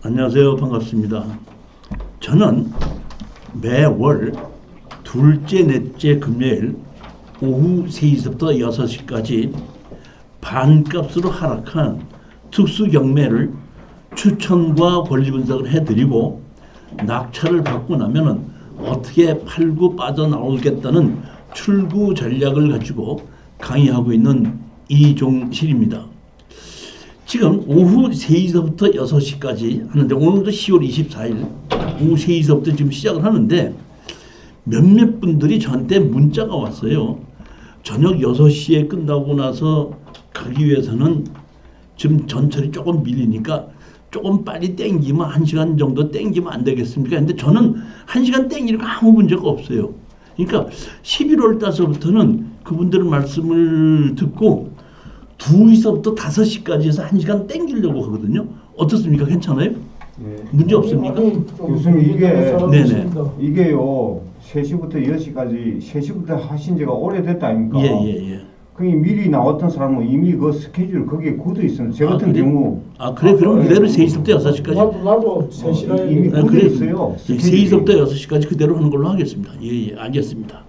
안녕하세요. 반갑습니다. 저는 매월 둘째, 넷째 금요일 오후 3시부터 6시까지 반값으로 하락한 특수 경매를 추천과 권리 분석을 해드리고 낙찰을 받고 나면은 어떻게 팔고 빠져나오겠다는 출구 전략을 가지고 강의하고 있는 이종실입니다. 지금 오후 3시부터 6시까지 하는데 오늘도 10월 24일 오후 3시부터 지금 시작을 하는데 몇몇 분들이 저한테 문자가 왔어요. 저녁 6시에 끝나고 나서 가기 위해서는 지금 전철이 조금 밀리니까 조금 빨리 땡기면 1시간 정도 땡기면 안 되겠습니까? 근데 저는 1시간 땡기는 거 아무 문제가 없어요. 그러니까 11월 달서부터는 그분들 말씀을 듣고 2시부터 5시까지 해서 1시간 땡기려고 하거든요. 어떻습니까? 괜찮아요? 네. 문제 없습니까? 교수님 네네. 이게요 3시부터 6시까지 3시부터 하신 지가 오래됐다 아닙니까? 예. 그게 미리 나왔던 사람은 이미 그 스케줄 거기에 굳어 있어요. 제 같은 그래? 경우 그래? 그럼 그대로 3시부터 6시까지? 나도 3시라 이미 굳어 그래. 있어요. 3시부터 6시까지 그대로 하는 걸로 하겠습니다. 예, 알겠습니다.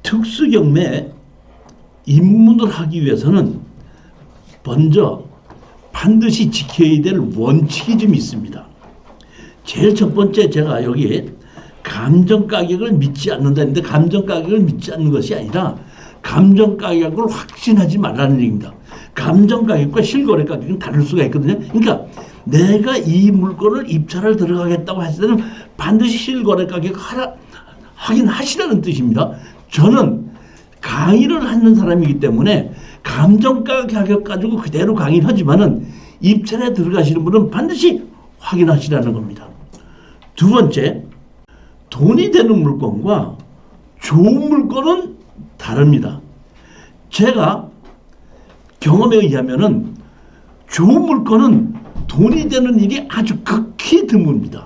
특수경매 입문을 하기 위해서는 먼저 반드시 지켜야 될 원칙이 좀 있습니다. 제일 첫 번째 제가 여기 감정가격을 믿지 않는다는데 감정가격을 믿지 않는 것이 아니라 감정가격을 확신하지 말라는 얘기입니다. 감정가격과 실거래 가격은 다를 수가 있거든요. 그러니까 내가 이 물건을 입찰을 들어가겠다고 했을 때는 반드시 실거래 가격 확인하시라는 뜻입니다. 저는 강의를 하는 사람이기 때문에 감정가 가격 가지고 그대로 강의를 하지만은 입찰에 들어가시는 분은 반드시 확인하시라는 겁니다. 두 번째, 돈이 되는 물건과 좋은 물건은 다릅니다. 제가 경험에 의하면은 좋은 물건은 돈이 되는 일이 아주 극히 드뭅니다.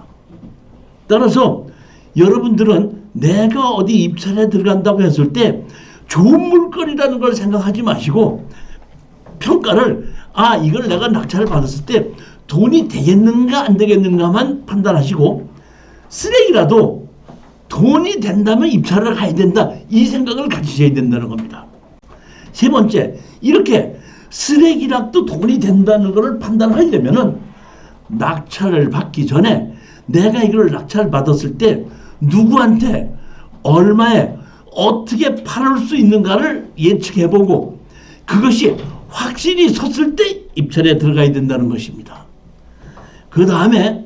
따라서 여러분들은 내가 어디 입찰에 들어간다고 했을 때 좋은 물건이라는 걸 생각하지 마시고 평가를 이걸 내가 낙찰을 받았을 때 돈이 되겠는가 안 되겠는가만 판단하시고 쓰레기라도 돈이 된다면 입찰을 가야 된다 이 생각을 가지셔야 된다는 겁니다. 세 번째, 이렇게 쓰레기라도 돈이 된다는 것을 판단하려면은 낙찰을 받기 전에 내가 이걸 낙찰을 받았을 때 누구한테 얼마에 어떻게 팔을 수 있는가를 예측해보고 그것이 확실히 섰을 때 입찰에 들어가야 된다는 것입니다. 그 다음에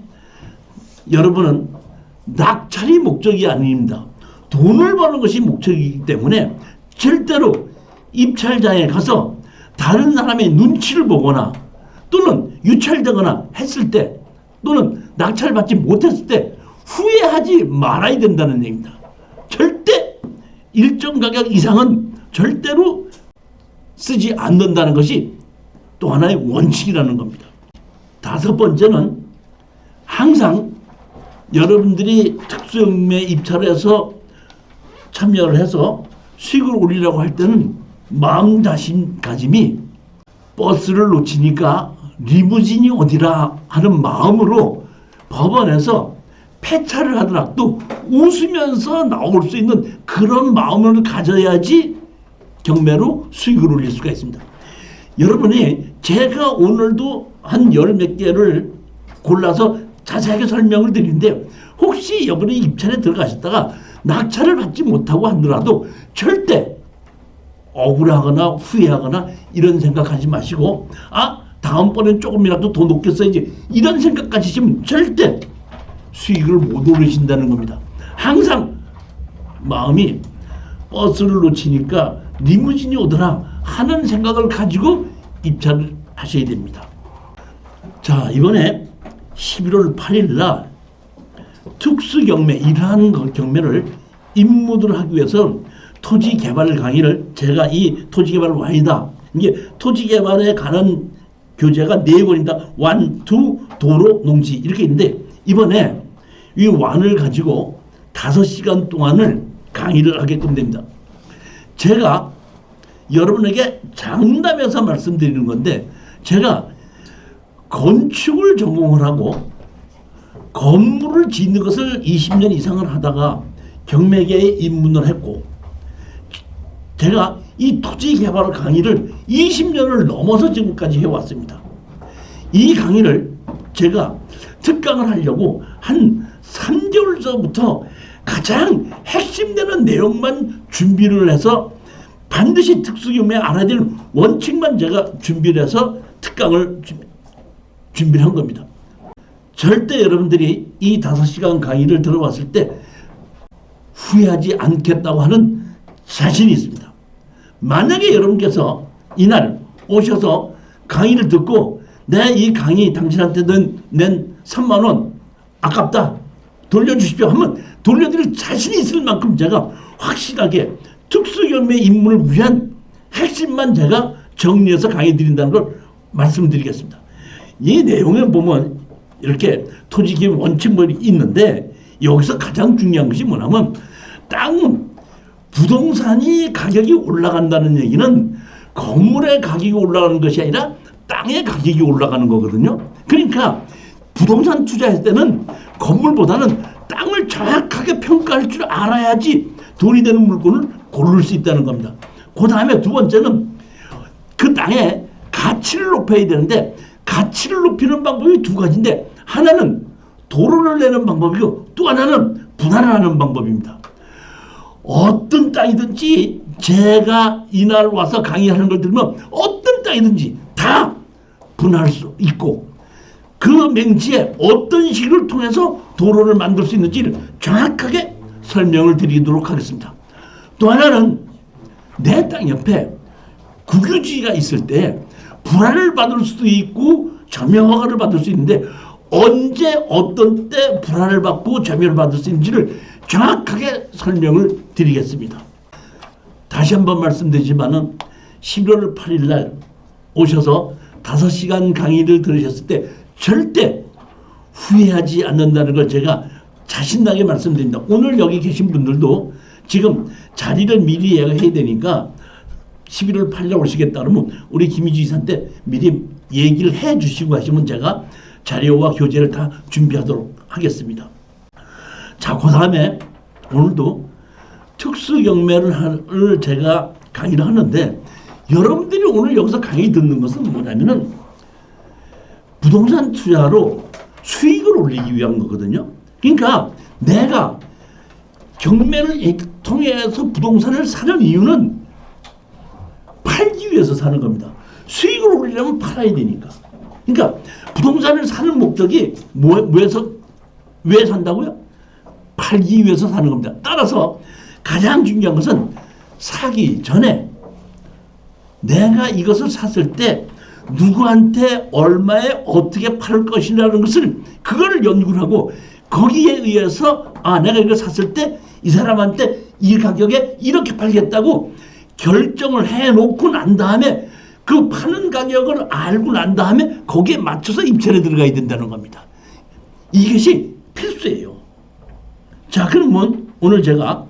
여러분은 낙찰이 목적이 아닙니다. 돈을 버는 것이 목적이기 때문에 절대로 입찰장에 가서 다른 사람의 눈치를 보거나 또는 유찰되거나 했을 때 또는 낙찰받지 못했을 때 후회하지 말아야 된다는 얘기입니다. 절대 일정 가격 이상은 절대로 쓰지 않는다는 것이 또 하나의 원칙이라는 겁니다. 다섯 번째는 항상 여러분들이 특수경매 입찰을 해서 참여를 해서 수익을 올리려고 할 때는 마음가짐이 버스를 놓치니까 리무진이 어디라 하는 마음으로 법원에서 폐차를 하더라도 웃으면서 나올 수 있는 그런 마음을 가져야지 경매로 수익을 올릴 수가 있습니다. 여러분이 제가 오늘도 한 열 몇 개를 골라서 자세하게 설명을 드리는데 혹시 여러분이 입찰에 들어가셨다가 낙찰을 받지 못하고 하더라도 절대 억울하거나 후회하거나 이런 생각하지 마시고 다음번엔 조금이라도 더 높게 써야지 이런 생각 가지시면 절대 수익을 못 오르신다는 겁니다. 항상 마음이 버스를 놓치니까 리무진이 오더라 하는 생각을 가지고 입찰을 하셔야 됩니다. 자, 이번에 11월 8일 날 특수경매 이러한 경매를 입문을 하기 위해서 토지개발 강의를 제가 이 토지개발 완이다. 이게 토지개발에 관한 교재가 4권입니다. 완, 투, 도로, 농지 이렇게 있는데 이번에 이 완을 가지고 5시간 동안을 강의를 하게끔 됩니다. 제가 여러분에게 장담해서 말씀드리는 건데 제가 건축을 전공을 하고 건물을 짓는 것을 20년 이상을 하다가 경매계에 입문을 했고, 제가 이 토지 개발 강의를 20년을 넘어서 지금까지 해왔습니다. 이 강의를 제가 특강을 하려고 한 3개월 전부터 가장 핵심되는 내용만 준비를 해서 반드시 특수경매 알아야 될 원칙만 제가 준비를 해서 특강을 준비를 한 겁니다. 절대 여러분들이 이 5시간 강의를 들어봤을 때 후회하지 않겠다고 하는 자신이 있습니다. 만약에 여러분께서 이날 오셔서 강의를 듣고 내 이 강의 당신한테 낸 3만 원 아깝다 돌려주십시오 하면 돌려드릴 자신이 있을 만큼 제가 확실하게 특수경매 입문을 위한 핵심만 제가 정리해서 강의 드린다는 걸 말씀드리겠습니다. 이 내용에 보면 이렇게 토지기업 원칙물이 있는데 여기서 가장 중요한 것이 뭐냐면 땅은 부동산이 가격이 올라간다는 얘기는 건물의 가격이 올라가는 것이 아니라 땅의 가격이 올라가는 거거든요. 그러니까 부동산 투자할 때는 건물보다는 땅을 정확하게 평가할 줄 알아야지 돈이 되는 물건을 고를 수 있다는 겁니다. 그 다음에 두 번째는 그 땅의 가치를 높여야 되는데 가치를 높이는 방법이 두 가지인데 하나는 도로를 내는 방법이고 또 하나는 분할을 하는 방법입니다. 어떤 땅이든지 제가 이날 와서 강의하는 걸 들으면 어떤 땅이든지 다 분할할 수 있고 그 맹지에 어떤 식을 통해서 도로를 만들 수 있는지를 정확하게 설명을 드리도록 하겠습니다. 또 하나는 내 땅 옆에 국유지가 있을 때 불화를 받을 수도 있고 점유허가를 받을 수 있는데 언제 어떤 때 불화를 받고 점유를 받을 수 있는지를 정확하게 설명을 드리겠습니다. 다시 한번 말씀드리지만은 11월 8일 날 오셔서 5시간 강의를 들으셨을 때 절대 후회하지 않는다는 걸 제가 자신나게 말씀드립니다. 오늘 여기 계신 분들도 지금 자리를 미리 예약해야 되니까 11월 8일에 오시겠다 그러면 우리 김희주 이사한테 미리 얘기를 해 주시고 하시면 제가 자료와 교재를 다 준비하도록 하겠습니다. 자, 그 다음에 오늘도 특수경매를 제가 강의를 하는데 여러분들이 오늘 여기서 강의 듣는 것은 뭐냐면은 부동산 투자로 수익을 올리기 위한 거거든요. 그러니까 내가 경매를 통해서 부동산을 사는 이유는 팔기 위해서 사는 겁니다. 수익을 올리려면 팔아야 되니까. 그러니까 부동산을 사는 목적이 왜 산다고요? 팔기 위해서 사는 겁니다. 따라서 가장 중요한 것은 사기 전에 내가 이것을 샀을 때 누구한테 얼마에 어떻게 팔 것이라는 것을 그거를 연구를 하고 거기에 의해서 내가 이걸 샀을 때 이 사람한테 이 가격에 이렇게 팔겠다고 결정을 해놓고 난 다음에 그 파는 가격을 알고 난 다음에 거기에 맞춰서 입찰에 들어가야 된다는 겁니다. 이것이 필수예요. 자, 그러면 오늘 제가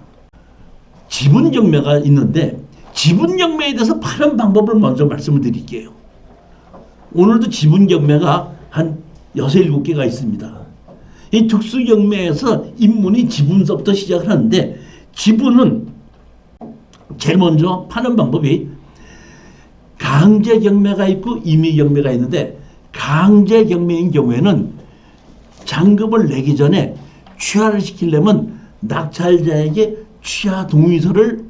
지분경매가 있는데 지분경매에 대해서 파는 방법을 먼저 말씀을 드릴게요. 오늘도 지분경매가 한 6, 7개가 있습니다. 이 특수경매에서 입문이 지분서부터 시작을 하는데 지분은 제일 먼저 파는 방법이 강제경매가 있고 임의경매가 있는데 강제경매인 경우에는 잔금을 내기 전에 취하를 시키려면 낙찰자에게 취하 동의서를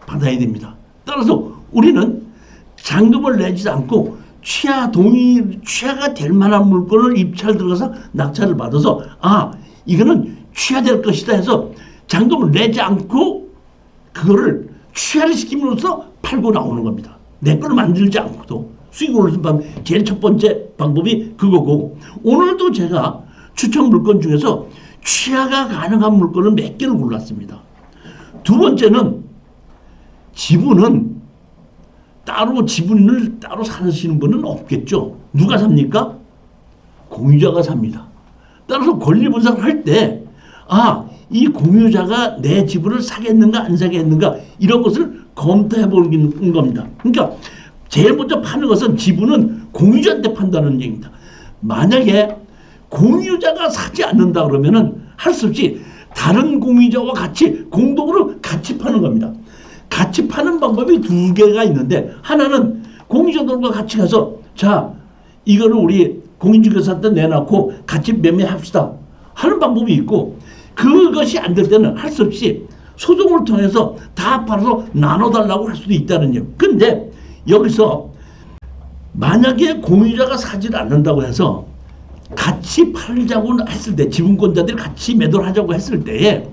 받아야 됩니다. 따라서 우리는 잔금을 내지 않고 취하가 될 만한 물건을 입찰 들어가서 낙찰을 받아서 이거는 취하될 것이다 해서 잔금을 내지 않고 그거를 취하를 시킴으로써 팔고 나오는 겁니다. 내 거를 만들지 않고도 수익을 올리는 방법, 제일 첫 번째 방법이 그거고 오늘도 제가 추천 물건 중에서 취하가 가능한 물건을 몇 개를 골랐습니다. 두 번째는 지분은 지분을 따로 사시는 분은 없겠죠. 누가 삽니까? 공유자가 삽니다. 따라서 권리분석을 할 때, 이 공유자가 내 지분을 사겠는가 안 사겠는가 이런 것을 검토해 보는 겁니다. 그러니까 제일 먼저 파는 것은 지분은 공유자한테 판다는 얘기입니다. 만약에 공유자가 사지 않는다 그러면은 할 수 없이 다른 공유자와 같이 공동으로 같이 파는 겁니다. 같이 파는 방법이 두 개가 있는데, 하나는 공유자들과 같이 가서 자, 이거를 우리 공인중개사한테 내놓고 같이 매매합시다 하는 방법이 있고, 그것이 안 될 때는 할 수 없이 소송을 통해서 다 팔아서 나눠달라고 할 수도 있다는 얘기. 근데 여기서 만약에 공유자가 사지를 않는다고 해서 같이 팔자고 했을 때, 지분권자들이 같이 매도를 하자고 했을 때에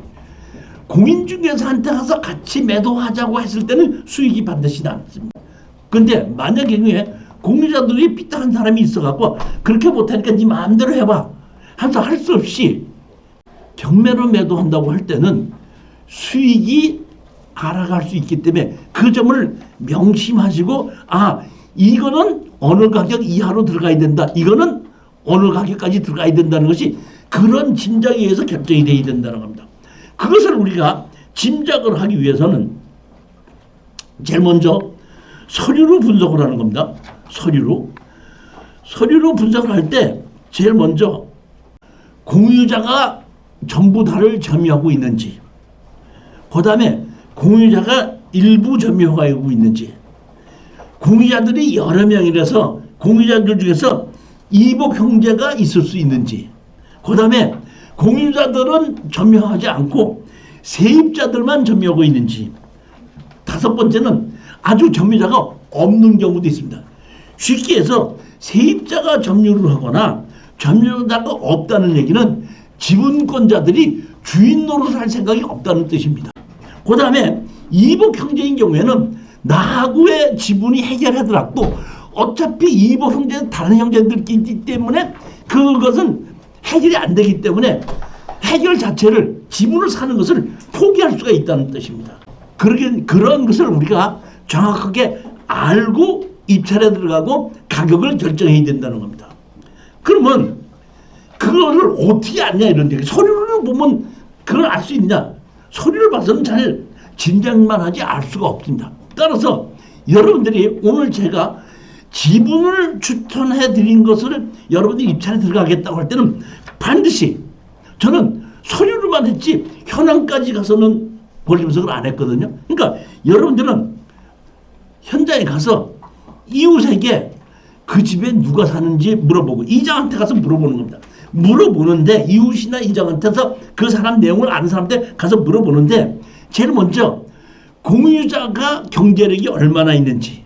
공인중개사한테 가서 같이 매도하자고 했을 때는 수익이 반드시 남습니다. 근데 만약에 공유자들이 삐딱한 사람이 있어갖고 그렇게 못하니까 네 마음대로 해봐 하면서 할 수 없이 경매로 매도한다고 할 때는 수익이 알아갈 수 있기 때문에 그 점을 명심하시고, 아, 이거는 어느 가격 이하로 들어가야 된다, 이거는 어느 가격까지 들어가야 된다는 것이 그런 짐작에 의해서 결정이 되어야 된다는 겁니다. 그것을 우리가 짐작을 하기 위해서는 제일 먼저 서류로 분석을 하는 겁니다. 서류로 분석을 할 때 제일 먼저 공유자가 전부 다를 점유하고 있는지, 그 다음에 공유자가 일부 점유하고 있는지, 공유자들이 여러 명이라서 공유자들 중에서 이복 형제가 있을 수 있는지, 그 다음에 공유자들은 점유하지 않고 세입자들만 점유하고 있는지, 다섯 번째는 아주 점유자가 없는 경우도 있습니다. 쉽게 해서 세입자가 점유를 하거나 점유자가 없다는 얘기는 지분권자들이 주인 노릇을 할 생각이 없다는 뜻입니다. 그 다음에 이복 형제인 경우에는 나하고의 지분이 해결하더라도 어차피 이복 형제는 다른 형제들끼리 때문에 그것은 해결이 안 되기 때문에 해결 자체를, 지분을 사는 것을 포기할 수가 있다는 뜻입니다. 그런 것을 우리가 정확하게 알고 입찰에 들어가고 가격을 결정해야 된다는 겁니다. 그러면 그거를 어떻게 아냐 이런데, 서류를 보면 그걸 알 수 있냐? 서류를 봐서는 잘 짐작만 하지 알 수가 없습니다. 따라서 여러분들이 오늘 제가 지분을 추천해 드린 것을 여러분들이 입찰에 들어가겠다고 할 때는 반드시, 저는 서류로만 했지 현황까지 가서는 권리 분석을 안 했거든요. 그러니까 여러분들은 현장에 가서 이웃에게 그 집에 누가 사는지 물어보고, 이장한테 가서 물어보는 겁니다. 물어보는데, 이웃이나 이장한테서 그 사람 내용을 아는 사람한테 가서 물어보는데, 제일 먼저 공유자가 경제력이 얼마나 있는지,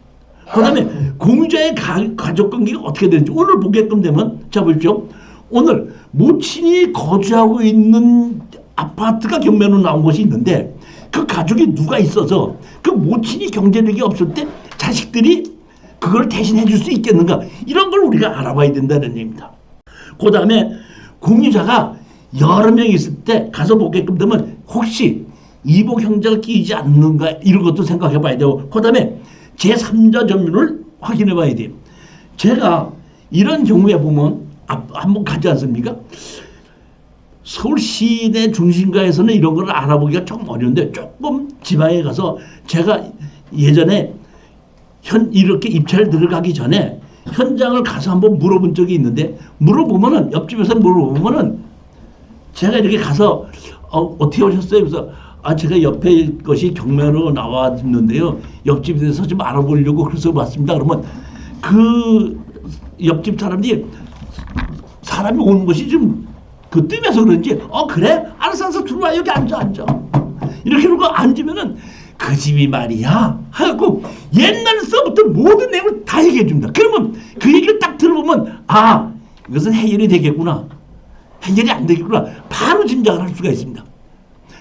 그 다음에 공유자의 가족관계가 어떻게 되는지. 오늘 보게끔 되면, 자 보십시오. 오늘 모친이 거주하고 있는 아파트가 경매로 나온 것이 있는데, 그 가족이 누가 있어서 그 모친이 경제력이 없을 때 자식들이 그걸 대신해 줄 수 있겠는가, 이런 걸 우리가 알아봐야 된다는 얘기입니다. 그 다음에 공유자가 여러 명이 있을 때 가서 보게끔 되면 혹시 이복 형제가 끼이지 않는가, 이런 것도 생각해 봐야 되고, 그 다음에 제3자 점유를 확인해 봐야 돼요. 제가 이런 경우에 보면 한번 가지 않습니까? 서울 시내 중심가에서는 이런 걸 알아보기가 조금 어려운데, 조금 지방에 가서 제가 예전에 이렇게 입찰 들어가기 전에 현장을 가서 한번 물어본 적이 있는데, 물어보면은, 옆집에서 물어보면은 제가 이렇게 가서 어떻게 오셨어요? 그래서 제가 옆에 것이 경매로 나왔는데요, 옆집에서 좀 알아보려고 그래서 왔습니다. 그러면 그 옆집 사람이 오는 것이 좀 뜸해서 그런지, 그래? 알았어, 들어와, 여기 앉아. 이렇게 놓고 앉으면은 그 집이 말이야 하고 옛날서부터 모든 내용을 다 얘기해 줍니다. 그러면 그 얘기를 딱 들어보면, 이것은 해결이 되겠구나, 해결이 안 되겠구나, 바로 짐작을 할 수가 있습니다.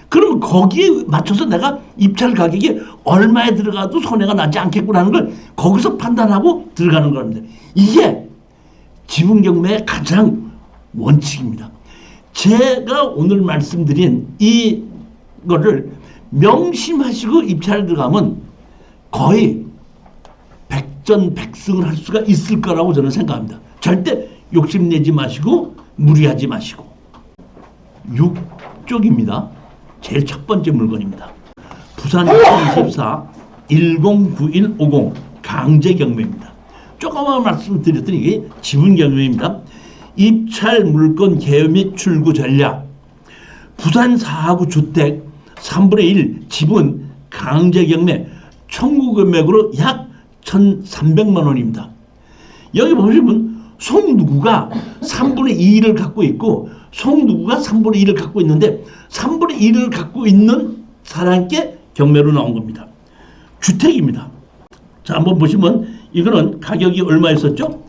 그러면 거기에 맞춰서 내가 입찰 가격이 얼마에 들어가도 손해가 나지 않겠구나 하는 걸 거기서 판단하고 들어가는 겁니다. 이게 지분 경매의 가장 원칙입니다. 제가 오늘 말씀드린 이거를 명심하시고 입찰에 들어가면 거의 백전백승을 할 수가 있을 거라고 저는 생각합니다. 절대 욕심내지 마시고 무리하지 마시고. 6쪽입니다. 제일 첫 번째 물건입니다. 부산 2024 109150 강제경매입니다. 조금만 말씀드렸더니 이게 지분경매입니다. 입찰 물건 개요 및 출구 전략, 부산 4하구 주택 3분의 1 지분 강제 경매 청구 금액으로 약 1,300만 원입니다. 여기 보시면 송누구가 3분의 2를 갖고 있고 송누구가 3분의 1을 갖고 있는데 3분의 1을 갖고 있는 사람께 경매로 나온 겁니다. 주택입니다. 자, 한번 보시면 이거는 가격이 얼마였었죠?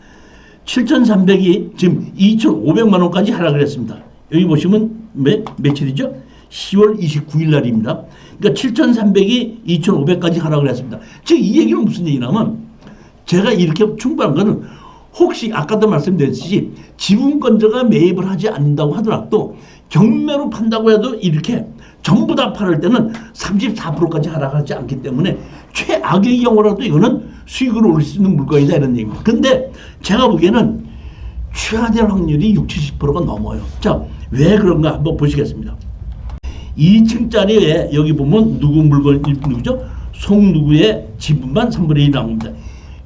7,300이 지금 2,500만 원까지 하락을 했습니다. 여기 보시면 며칠이죠? 10월 29일 날입니다. 그러니까 7,300이 2,500까지 하락을 했습니다. 즉 이 얘기는 무슨 얘기냐면 제가 이렇게 충분한 거는 혹시 아까도 말씀드렸듯이 지분권자가 매입을 하지 않는다고 하더라도 경매로 판다고 해도 이렇게 전부 다 팔을 때는 34%까지 하락하지 않기 때문에 최악의 경우라도 이거는 수익을 올릴 수 있는 물건이다 이런 얘기입니다. 근데 제가 보기에는 취하될 확률이 60, 70%가 넘어요. 자, 왜 그런가 한번 보시겠습니다. 2층짜리에 여기 보면 누구 물건 누구죠? 송누구의 지분만 3분의 1 나옵니다.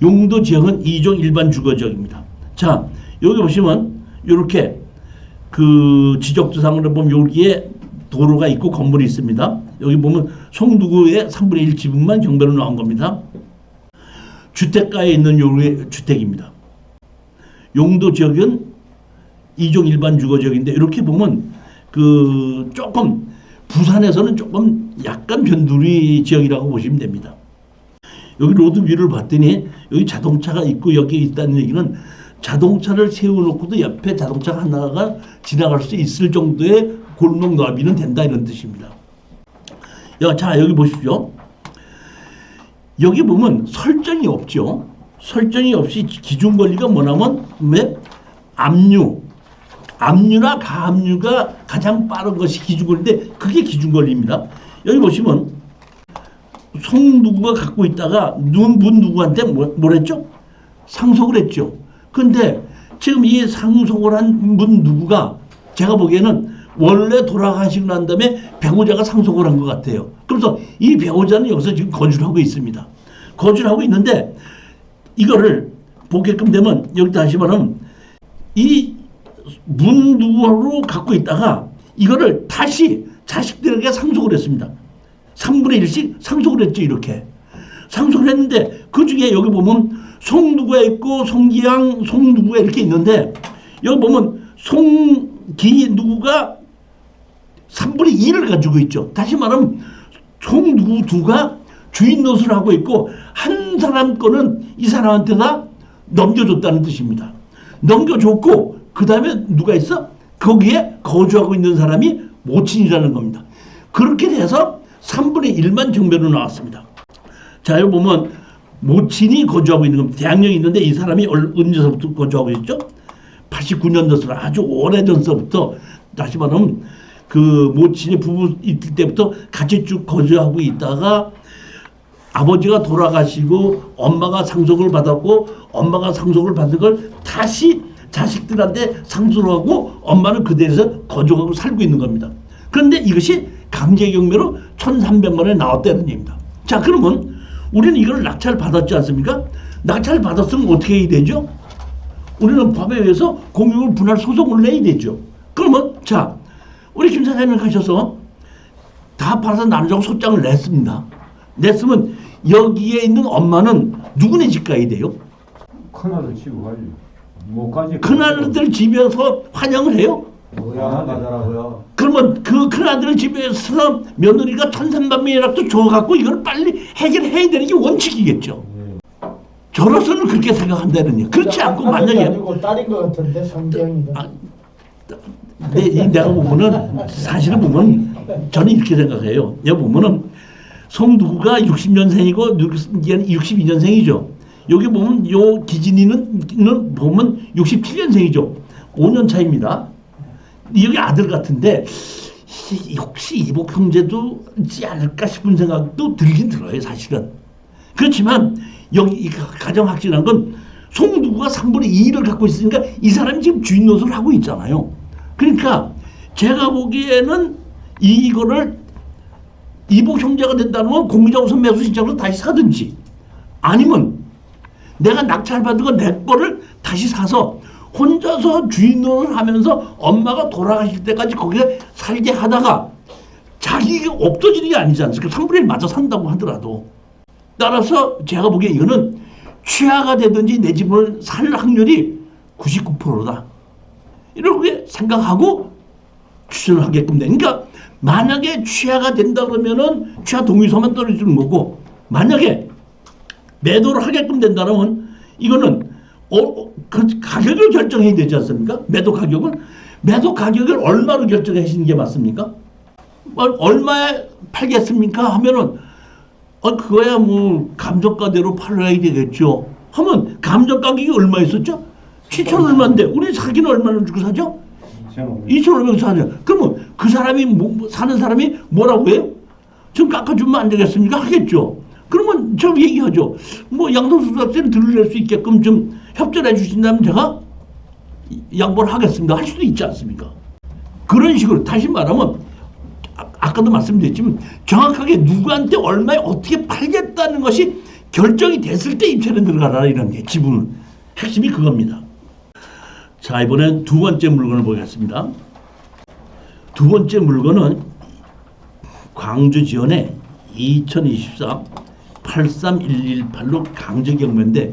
용도 지역은 2종 일반 주거지역입니다. 자, 여기 보시면 이렇게 그 지적조상으로 보면 여기에 도로가 있고 건물이 있습니다. 여기 보면 송누구의 3분의 1 지분만 경매로 나온 겁니다. 주택가에 있는 요의 주택입니다. 용도 지역은 2종 일반 주거지역인데 이렇게 보면 그 조금 부산에서는 조금 약간 변두리 지역이라고 보시면 됩니다. 여기 로드뷰를 봤더니 여기 자동차가 있고 여기 있다는 얘기는 자동차를 세워놓고도 옆에 자동차 하나가 지나갈 수 있을 정도의 골목 넓이는 된다 이런 뜻입니다. 자, 여기 보십시오. 여기 보면 설정이 없죠. 설정이 없이 기준 권리가 뭐냐면 압류나 가압류가 가장 빠른 것이 기준 권리인데 그게 기준 권리입니다. 여기 보시면 송누구가 갖고 있다가 문 누구한테 뭐랬죠? 상속을 했죠. 근데 지금 이 상속을 한 문 누구가 제가 보기에는 원래 돌아가시고 난 다음에 배우자가 상속을 한 것 같아요. 그래서 이 배우자는 여기서 지금 거주를 하고 있습니다. 거주를 하고 있는데 이거를 보게끔 되면 여기 다시 말하면 이 문 누구로 갖고 있다가 이거를 다시 자식들에게 상속을 했습니다. 3분의 1씩 상속을 했죠. 이렇게 상속을 했는데 그 중에 여기 보면 송누구가 있고 송기양 송누구가 이렇게 있는데 여기 보면 송기 누구가 3분의 2를 가지고 있죠. 다시 말하면 송누구 두가 주인 노릇을 하고 있고 한 사람 거는 이 사람한테다 넘겨줬다는 뜻입니다. 넘겨줬고 그 다음에 누가 있어? 거기에 거주하고 있는 사람이 모친이라는 겁니다. 그렇게 돼서 3분의 1만 경매로 나왔습니다. 자, 여기 보면 모친이 거주하고 있는 겁니다. 대학령이 있는데 이 사람이 언제서부터 거주하고 있죠? 89년도서 아주 오래전서부터 다시 말하면 그 모친이 부부 있을 때부터 같이 쭉 거주하고 있다가 아버지가 돌아가시고 엄마가 상속을 받았고 엄마가 상속을 받은 걸 다시 자식들한테 상속을 하고 엄마는 그 데에서 거주하고 살고 있는 겁니다. 그런데 이것이 강제경매로 1,300만 원에 나왔다는 얘기입니다. 자, 그러면 우리는 이걸 낙찰 받았지 않습니까? 낙찰 받았으면 어떻게 해야 되죠? 우리는 법에 의해서 공유물 분할 소송을 내야 되죠. 그러면 자, 우리 김 사장님 가셔서 다 팔아서 나누자고 소장을 냈습니다. 냈으면 여기에 있는 엄마는 누구네 집 가야 돼요? 큰아들 집에 가지. 못 가지. 큰아들 집에서 환영을 해요? 뭐야 가더라고요. 그러면 그 큰아들 집에서 며느리가 1,300만이라도 줘갖고 이걸 빨리 해결해야 되는 게 원칙이겠죠. 저로서는 그렇게 생각한다는 얘기. 그렇지 않고 만약에 아니고 딸인 것 같은데 성경이가. 내가 보면은 사실은 보면 저는 이렇게 생각해요. 여기 보면은 송누구가 60년생이고 62년생이죠. 여기 보면 요 기진이는 보면 67년생이죠. 5년 차입니다. 여기 아들 같은데 혹시 이복 형제도 있지 않을까 싶은 생각도 들긴 들어요. 사실은. 그렇지만 여기 가장 확실한 건 송누구가 3분의 2를 갖고 있으니까 이 사람이 지금 주인 노릇을 하고 있잖아요. 그러니까 제가 보기에는 이거를 이복 형제가 된다는 건 공유자 우선 매수 신청으로 다시 사든지 아니면 내가 낙찰받은 거 내 거를 다시 사서 혼자서 주인을 하면서 엄마가 돌아가실 때까지 거기에 살게 하다가 자기가 없어지는 게 아니지 않습니까? 3분의 1 맞아 산다고 하더라도. 따라서 제가 보기에 이거는 취하가 되든지 내 집을 살 확률이 99%다. 이렇게 생각하고 추천을 하게끔 되니까 만약에 취하가 된다 그러면은 취하 동의서만 떨어지는 거고 만약에 매도를 하게끔 된다면 이거는 그 가격을 결정해야 되지 않습니까? 매도 가격을 얼마로 결정하시는 게 맞습니까? 얼마에 팔겠습니까? 하면은 그거야 뭐 감정가대로 팔아야 되겠죠. 하면 감정 가격이 얼마 있었죠? 7천 얼마인데 우리 사기는 얼마를 주고 사죠? 2,500 사죠. 그러면 그 사람이 사는 사람이 뭐라고 해요? 좀 깎아주면 안 되겠습니까? 하겠죠. 그러면 저 얘기하죠. 뭐 양도소득세를 들을 수 있게끔 좀 협조해 주신다면 제가 양보를 하겠습니다. 할 수도 있지 않습니까? 그런 식으로 다시 말하면 아까도 말씀드렸지만 정확하게 누구한테 얼마에 어떻게 팔겠다는 것이 결정이 됐을 때 입찰에 들어가라 이런 게 지분은 핵심이 그겁니다. 자, 이번엔 두 번째 물건을 보겠습니다. 두 번째 물건은 광주 지원의 2024 83118로 강제경매인데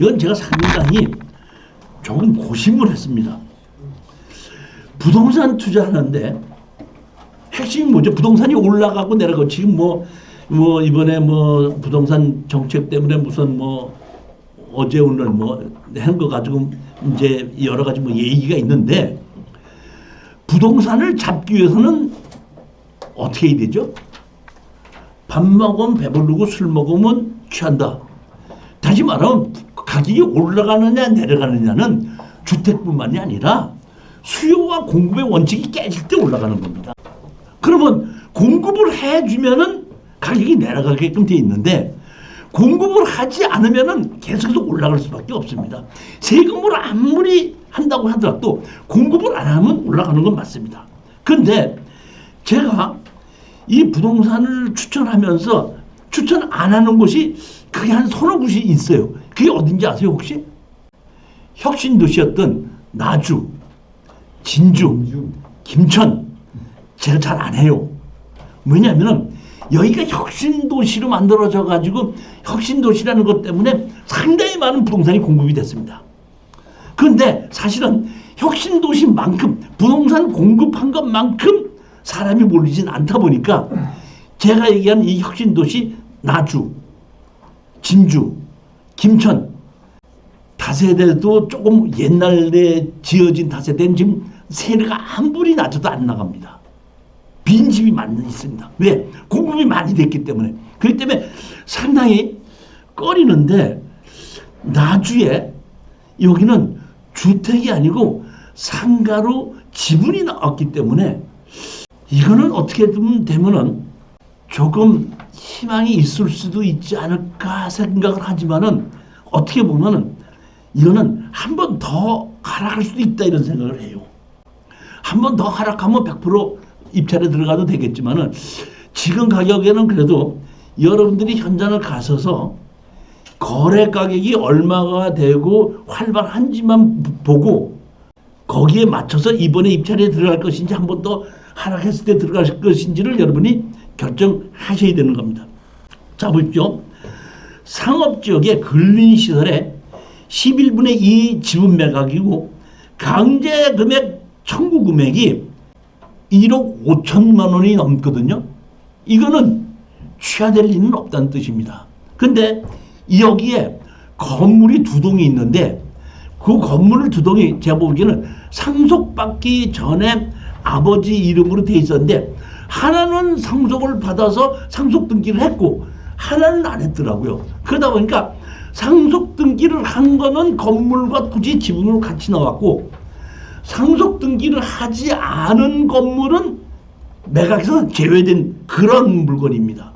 이건 제가 상당히 조금 고심을 했습니다. 부동산 투자하는데 핵심이 뭐죠? 부동산이 올라가고 내려가고 지금 뭐 이번에 뭐 부동산 정책 때문에 무슨 뭐 어제 오늘 뭐 한 거 가지고 이제 여러 가지 뭐 얘기가 있는데 부동산을 잡기 위해서는 어떻게 해야 되죠? 밥 먹으면 배부르고 술 먹으면 취한다. 다시 말하면 가격이 올라가느냐 내려가느냐는 주택뿐만이 아니라 수요와 공급의 원칙이 깨질 때 올라가는 겁니다. 그러면 공급을 해주면은 가격이 내려가게끔 돼 있는데 공급을 하지 않으면은 계속해서 올라갈 수밖에 없습니다. 세금을 아무리 한다고 하더라도 공급을 안 하면 올라가는 건 맞습니다. 그런데 제가 이 부동산을 추천하면서 추천 안 하는 곳이 그게 한 서너 곳이 있어요. 그게 어딘지 아세요 혹시? 혁신도시였던 나주, 진주, 김천 제가 잘 안 해요. 왜냐하면 여기가 혁신도시로 만들어져 가지고 혁신도시라는 것 때문에 상당히 많은 부동산이 공급이 됐습니다. 그런데 사실은 혁신도시만큼 부동산 공급한 것만큼 사람이 몰리진 않다 보니까 제가 얘기한 이 혁신도시 나주, 진주, 김천 다세대도 조금 옛날에 지어진 다세대는 지금 세대가 한 불이 낮아도 안 나갑니다. 빈집이 많이 있습니다. 왜? 공급이 많이 됐기 때문에. 그렇기 때문에 상당히 꺼리는데 나주에 여기는 주택이 아니고 상가로 지분이 나왔기 때문에 이거는 어떻게 되면은 조금 희망이 있을 수도 있지 않을까 생각을 하지만은 어떻게 보면은 이거는 한 번 더 하락할 수도 있다 이런 생각을 해요. 한 번 더 하락하면 100% 입찰에 들어가도 되겠지만은 지금 가격에는 그래도 여러분들이 현장을 가셔서 거래 가격이 얼마가 되고 활발한지만 보고 거기에 맞춰서 이번에 입찰에 들어갈 것인지 한 번 더 하락했을 때 들어갈 것인지를 여러분이 결정하셔야 되는 겁니다. 자, 보십시오. 상업지역의 근린시설의 11분의 2 지분 매각이고 강제금액 청구 금액이 1억 5천만 원이 넘거든요. 이거는 취하될 리는 없다는 뜻입니다. 근데 여기에 건물이 두 동이 있는데 그 건물 두 동이 제가 보기에는 상속받기 전에 아버지 이름으로 돼 있었는데 하나는 상속을 받아서 상속 등기를 했고 하나는 안 했더라고요. 그러다 보니까 상속 등기를 한 거는 건물과 토지 지분으로 같이 나왔고 상속 등기를 하지 않은 건물은 매각에서 제외된 그런 물건입니다.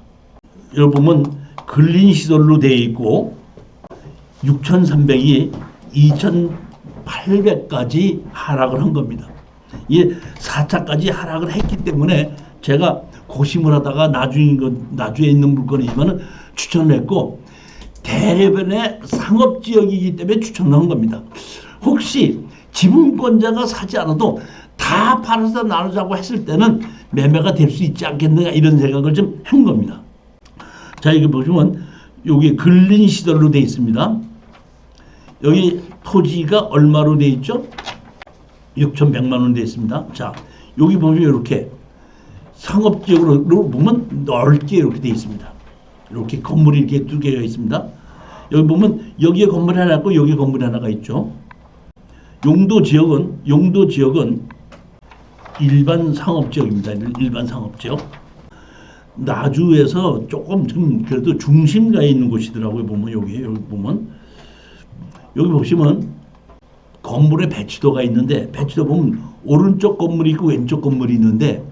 여러분 보면 근린시설로 되어 있고 6,300이 2,800까지 하락을 한 겁니다. 이게 4차까지 하락을 했기 때문에 제가 고심을 하다가 나주에 있는 물건이지만 추천을 했고 대려변의 상업지역이기 때문에 추천을 한 겁니다. 혹시 지분권자가 사지 않아도 다 팔아서 나누자고 했을 때는 매매가 될 수 있지 않겠느냐 이런 생각을 좀 한 겁니다. 자, 여기 보시면 여기 근린 시설로 되어 있습니다. 여기 토지가 얼마로 되어 있죠? 6,100만 원 되어 있습니다. 자, 여기 보면 이렇게 상업지역으로 보면 넓게 이렇게 되어 있습니다. 이렇게 건물이 이렇게 두 개가 있습니다. 여기 보면 여기에 건물이 하나 있고 여기에 건물이 하나가 있죠. 용도 지역은 일반 상업지역입니다. 일반 상업지역. 나주에서 조금 좀 그래도 중심가에 있는 곳이더라고요. 보면 여기 보면 여기 보시면 건물의 배치도가 있는데 배치도 보면 오른쪽 건물이 있고 왼쪽 건물이 있는데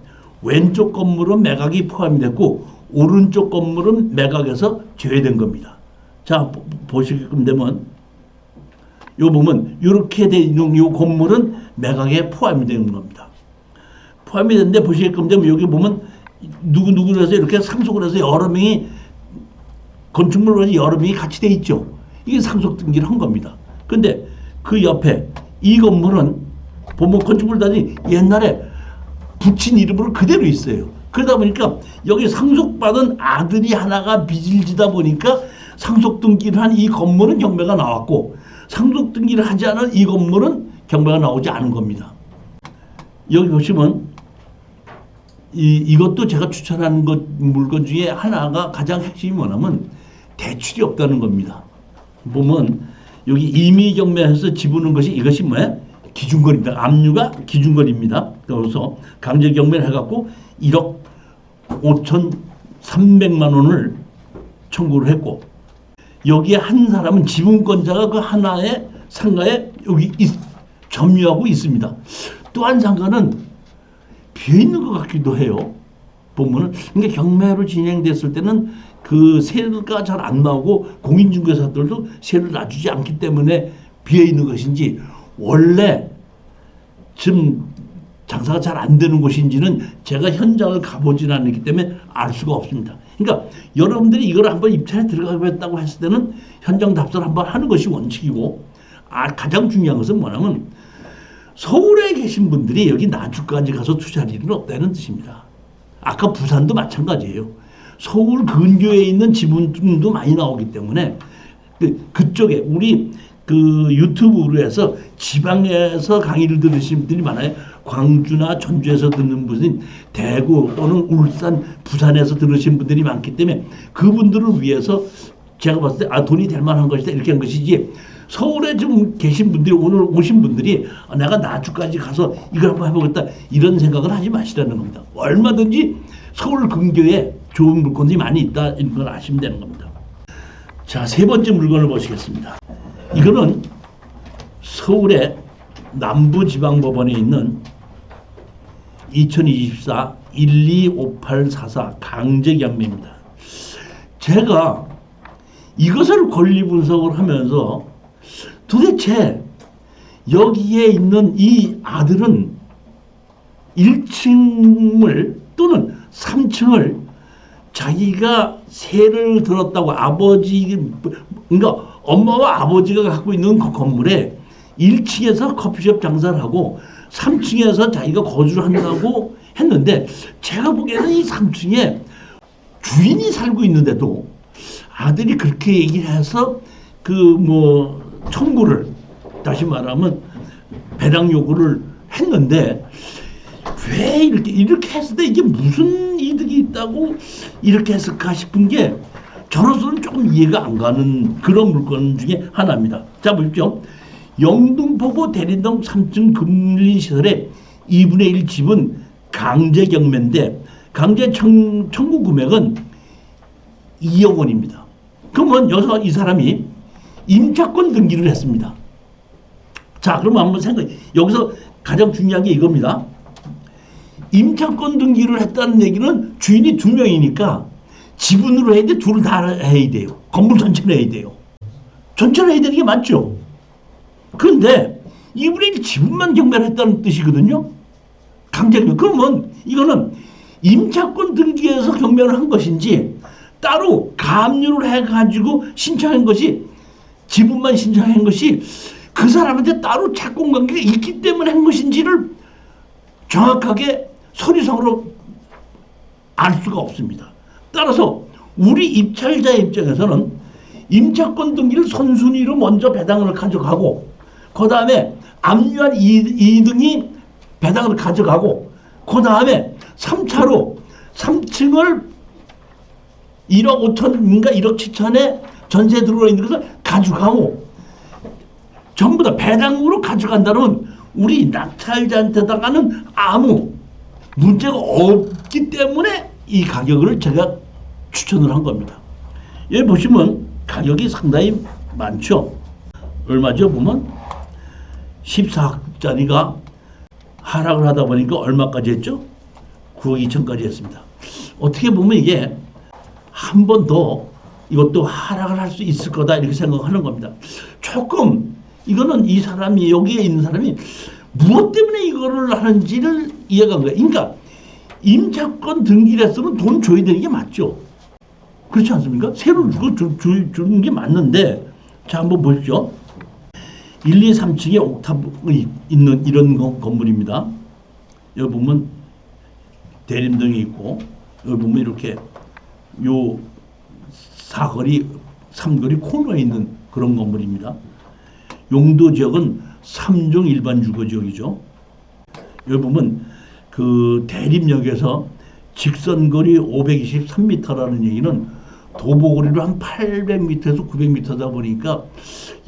왼쪽 건물은 매각이 포함이 됐고 오른쪽 건물은 매각에서 제외된 겁니다. 자, 보시게끔 되면 요 보면 이렇게 돼 있는 요 건물은 매각에 포함이 되는 겁니다. 포함이 되는데 보시게끔 되면 여기 보면 누구누구 해서 이렇게 상속을 해서 여러 명이 건축물로 해서 여러 명이 같이 돼 있죠. 이게 상속 등기를 한 겁니다. 근데 그 옆에 이 건물은 보면 건축물단이 옛날에 붙인 이름으로 그대로 있어요. 그러다 보니까 여기 상속받은 아들이 하나가 빚을 지다 보니까 상속 등기를 한 이 건물은 경매가 나왔고 상속 등기를 하지 않은 이 건물은 경매가 나오지 않은 겁니다. 여기 보시면 이것도 제가 추천하는 물건 중에 하나가 가장 핵심이 뭐냐면 대출이 없다는 겁니다. 보면 여기 임의 경매에서 지부는 것이 이것이 뭐야? 기준권입니다. 압류가 기준권입니다. 그래서 강제 경매를 해갖고 1억 5,300만 원을 청구를 했고 여기에 한 사람은 지분권자가 그 하나의 상가에 여기 점유하고 있습니다. 또 한 상가는 비어 있는 것 같기도 해요. 보면은 그러니까 경매로 진행됐을 때는 그 세가 잘 안 나오고 공인중개사들도 세를 놔주지 않기 때문에 비어 있는 것인지 원래 지금 장사가 잘 안 되는 곳인지는 제가 현장을 가보지는 않았기 때문에 알 수가 없습니다. 그러니까 여러분들이 이걸 한번 입찰에 들어가겠다고 했을 때는 현장 답사를 한번 하는 것이 원칙이고 가장 중요한 것은 뭐냐면 서울에 계신 분들이 여기 나주까지 가서 투자할 일은 없다는 뜻입니다. 아까 부산도 마찬가지예요. 서울 근교에 있는 지분도 많이 나오기 때문에 그쪽에 우리 그 유튜브로 해서 지방에서 강의를 들으시는 분들이 많아요. 광주나 전주에서 듣는 분이 대구 또는 울산, 부산에서 들으신 분들이 많기 때문에 그분들을 위해서 제가 봤을 때 돈이 될 만한 것이다 이렇게 한 것이지 서울에 좀 계신 분들이 오늘 오신 분들이 내가 나주까지 가서 이걸 한번 해보겠다 이런 생각을 하지 마시라는 겁니다. 얼마든지 서울 근교에 좋은 물건들이 많이 있다 이런 걸 아시면 되는 겁니다. 자, 세 번째 물건을 보시겠습니다. 이거는 서울의 남부지방법원에 있는 2024 125844 강제경매입니다. 제가 이것을 권리 분석을 하면서 도대체 여기에 있는 이 아들은 1층을 또는 3층을 자기가 세를 들었다고 그러니까 엄마와 아버지가 갖고 있는 그 건물에 1층에서 커피숍 장사를 하고 3층에서 자기가 거주를 한다고 했는데 제가 보기에는 이 3층에 주인이 살고 있는데도 아들이 그렇게 얘기를 해서 청구를 다시 말하면 배당 요구를 했는데 왜 이렇게 했을 때 이게 무슨 이득이 있다고 이렇게 했을까 싶은 게 저로서는 조금 이해가 안 가는 그런 물건 중에 하나입니다. 자, 보십시오. 영등포구 대림동 3층 금린시설의 2분의 1 집은 강제 경매인데 강제 청구 금액은 2억 원입니다. 그러면 여기서 이 사람이 임차권 등기를 했습니다. 자, 그러면 한번 생각해. 여기서 가장 중요한 게 이겁니다. 임차권 등기를 했다는 얘기는 주인이 2명이니까 지분으로 해야 돼? 둘을 다 해야 돼요? 건물 전체를 해야 돼요? 전체를 해야 되는 게 맞죠? 그런데 이분의 1 지분만 경매를 했다는 뜻이거든요. 강제경매. 그러면 이거는 임차권 등기에서 경매를 한 것인지 따로 가압류를 해가지고 신청한 것이 지분만 신청한 것이 그 사람한테 따로 채권 관계가 있기 때문에 한 것인지를 정확하게 서류상으로 알 수가 없습니다. 따라서 우리 입찰자 입장에서는 임차권 등기를 선순위로 먼저 배당을 가져가고 그 다음에 압류한 2등이 배당을 가져가고 그 다음에 3차로 3층을 1억 5천인가 1억 7천에 전세 들어와 있는 것을 가져가고 전부 다 배당으로 가져간다면 우리 낙찰자한테다가는 아무 문제가 없기 때문에 이 가격을 제가 추천을 한 겁니다. 여기 보시면 가격이 상당히 많죠. 얼마죠? 보면 14억짜리가 하락을 하다 보니까 얼마까지 했죠? 9억 2천까지 했습니다. 어떻게 보면 이게 한 번 더 이것도 하락을 할 수 있을 거다 이렇게 생각하는 겁니다. 조금 이거는 이 사람이 여기에 있는 사람이 무엇 때문에 이거를 하는지를 이해가 안 가요. 그러니까 임차권 등기를 했으면 돈 줘야 되는 게 맞죠. 그렇지 않습니까? 새로 주는 게 맞는데 자 한번 보십시오. 1, 2, 3층에 옥탑이 있는 이런 건물입니다. 여기 보면 대림동이 있고 여기 보면 이렇게 요 4거리, 3거리 코너에 있는 그런 건물입니다. 용도 지역은 3종 일반 주거 지역이죠. 여기 보면 그 대림역에서 직선거리 523m라는 얘기는 도보거리로 한 800m에서 900m다 보니까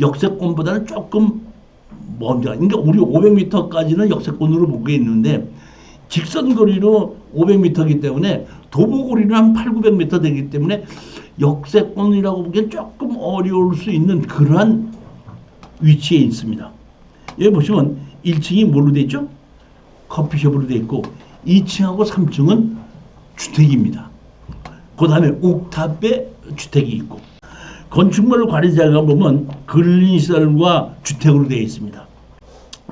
역세권보다는 조금 먼, 그러니까 우리 500m까지는 역세권으로 보고 있는데 직선거리로 500m이기 때문에 도보거리는 한 8, 900m 되기 때문에 역세권이라고 보기엔 조금 어려울 수 있는 그러한 위치에 있습니다. 여기 보시면 1층이 뭘로 되어 있죠? 커피숍으로 되어 있고 2층하고 3층은 주택입니다. 그 다음에 옥탑에 주택이 있고 건축물 관리자가 보면 근린시설과 주택으로 되어 있습니다.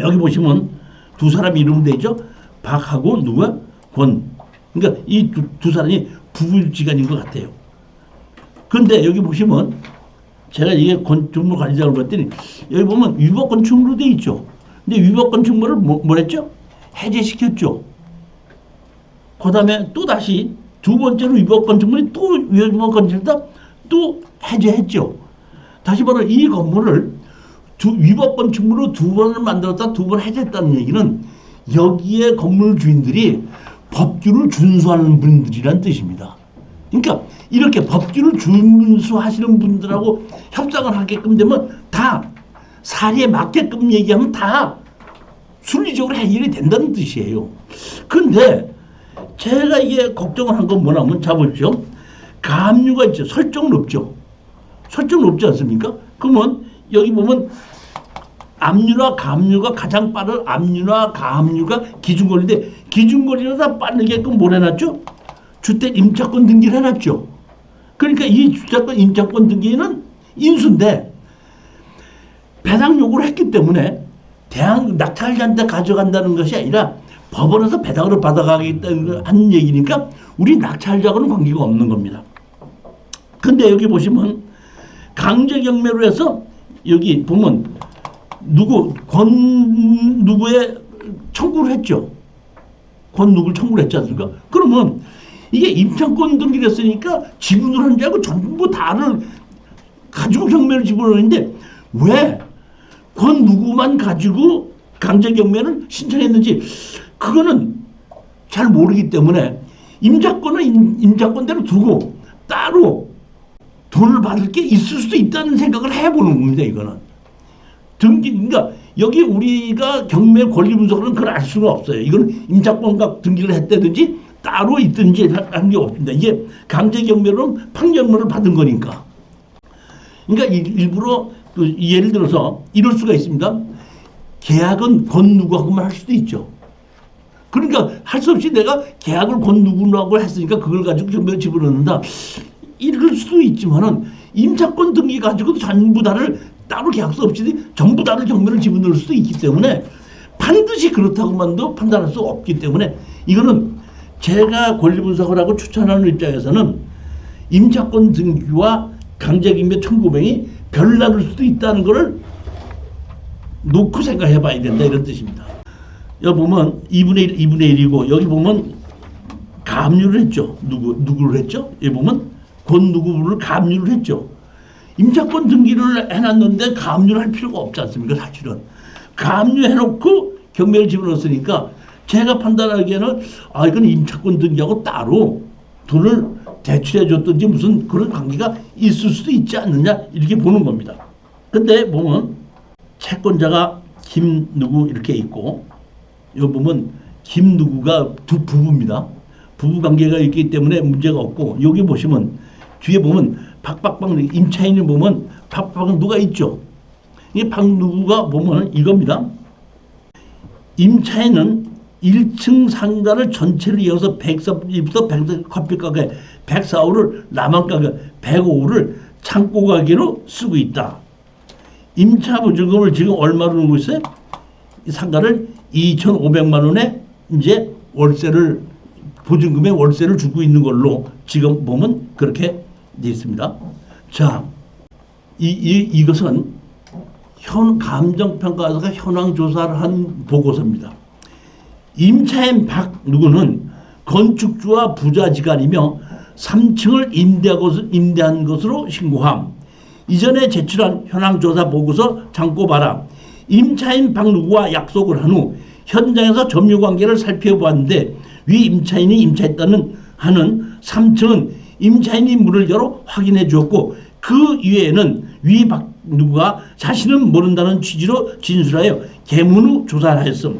여기 보시면 두 사람 이름 되어 있죠? 박하고 누가? 권. 그러니까 이 두 사람이 부부지간인 것 같아요. 그런데 여기 보시면 제가 이게 건축물 관리자를 봤더니 여기 보면 위법 건축물로 되어 있죠. 근데 위법 건축물을 뭐랬죠? 해제시켰죠. 그 다음에 또 다시 두 번째로 위법 건축물이 또 위법 건축물다 또 해제했죠. 다시 말해 이 건물을 위법 건축물로 두 번을 만들었다 두 번 해제했다는 얘기는 여기에 건물 주인들이 법규를 준수하는 분들이란 뜻입니다. 그러니까 이렇게 법규를 준수하시는 분들하고 협상을 하게끔 되면 다 사리에 맞게끔 얘기하면 다 순리적으로 해결이 된다는 뜻이에요. 그런데 제가 이게 걱정을 한 건 뭐냐면 자 보십시오. 가압류가 있죠. 설정은 없죠. 설정은 없지 않습니까? 그러면 여기 보면 압류나 가압류가 가장 빠른 압류나 가압류가 기준거리인데 기준거리는 다 빠르게끔 뭘 해놨죠? 주택 임차권 등기를 해놨죠. 그러니까 이 주택권 임차권 등기는 인수인데 배당 요구를 했기 때문에 대항 낙찰자한테 가져간다는 것이 아니라 법원에서 배당으로 받아가겠다는 하는 얘기니까 우리 낙찰자하고는 관계가 없는 겁니다. 근데 여기 보시면 강제경매로 해서 여기 보면 누구의 청구를 했죠. 권 누구를 청구를 했지 않습니까? 그러면 이게 임차권 등기를 했으니까 지분을 한 줄 알고 전부 다를 가지고 경매를 집어넣는데 왜 권 누구만 가지고 강제경매를 신청했는지 그거는 잘 모르기 때문에 임차권은 임차권대로 두고 따로 돈을 받을 게 있을 수도 있다는 생각을 해보는 겁니다. 이거는 등기, 그러니까 여기 우리가 경매 권리 분석은 그걸 알 수가 없어요. 이거는 임차권과 등기를 했다든지 따로 있든지 한 게 없습니다. 이게 강제경매로는 판결문을 받은 거니까. 그러니까 일부러 예를 들어서 이럴 수가 있습니다. 계약은 권 누구하고만 할 수도 있죠. 그러니까 할 수 없이 내가 계약을 권 누구하고 했으니까 그걸 가지고 경매를 집어넣는다. 이럴 수도 있지만은 임차권 등기 가지고도 전부 다를 따로 계약서 없이 전부 다를 경매를 집어넣을 수도 있기 때문에 반드시 그렇다고만도 판단할 수 없기 때문에 이거는 제가 권리 분석을 하고 추천하는 입장에서는 임차권 등기와 강제경매 청구명이 별나를 수도 있다는 것을 놓고 생각해 봐야 된다 이런 뜻입니다. 여기 보면 2분의 1, 2분의 1이고 여기 보면 가압류를 했죠. 누구를 했죠? 여기 보면 권 누구를 가압류를 했죠. 임차권 등기를 해놨는데 가압류를 할 필요가 없지 않습니까? 사실은 가압류 해놓고 경매를 집어넣었으니까 제가 판단하기에는 이건 임차권 등기하고 따로 돈을 대출해 줬든지 무슨 그런 관계가 있을 수도 있지 않느냐 이렇게 보는 겁니다. 근데 보면 채권자가 김 누구 이렇게 있고 여기 보면 김 누구가 두 부부입니다. 부부 관계가 있기 때문에 문제가 없고 여기 보시면 뒤에 보면 박박박 임차인을 보면 박박박 누가 있죠. 이 박 누구가 보면 이겁니다. 임차인은 1층 상가를 전체를 이어서 104부터 커피가게 104호를 라만가게 105호를 창고 가게로 쓰고 있다. 임차 보증금을 지금 얼마로 내고 있어요? 이 상가를 2,500만 원에 이제 월세를 보증금에 월세를 주고 있는 걸로 지금 보면 그렇게 돼 있습니다. 자, 이것은 감정평가사가 현황 조사를 한 보고서입니다. 임차인 박 누구는 건축주와 부자지간이며 3층을 임대한 것으로 신고함. 이전에 제출한 현황조사 보고서 참고 봐라. 임차인 박 누구와 약속을 한 후 현장에서 점유관계를 살펴보았는데 위 임차인이 임차했다는 하는 3층은 임차인이 문을 열어 확인해 주었고 그 이외에는 위 박 누구가 자신은 모른다는 취지로 진술하여 개문 후 조사를 하였음.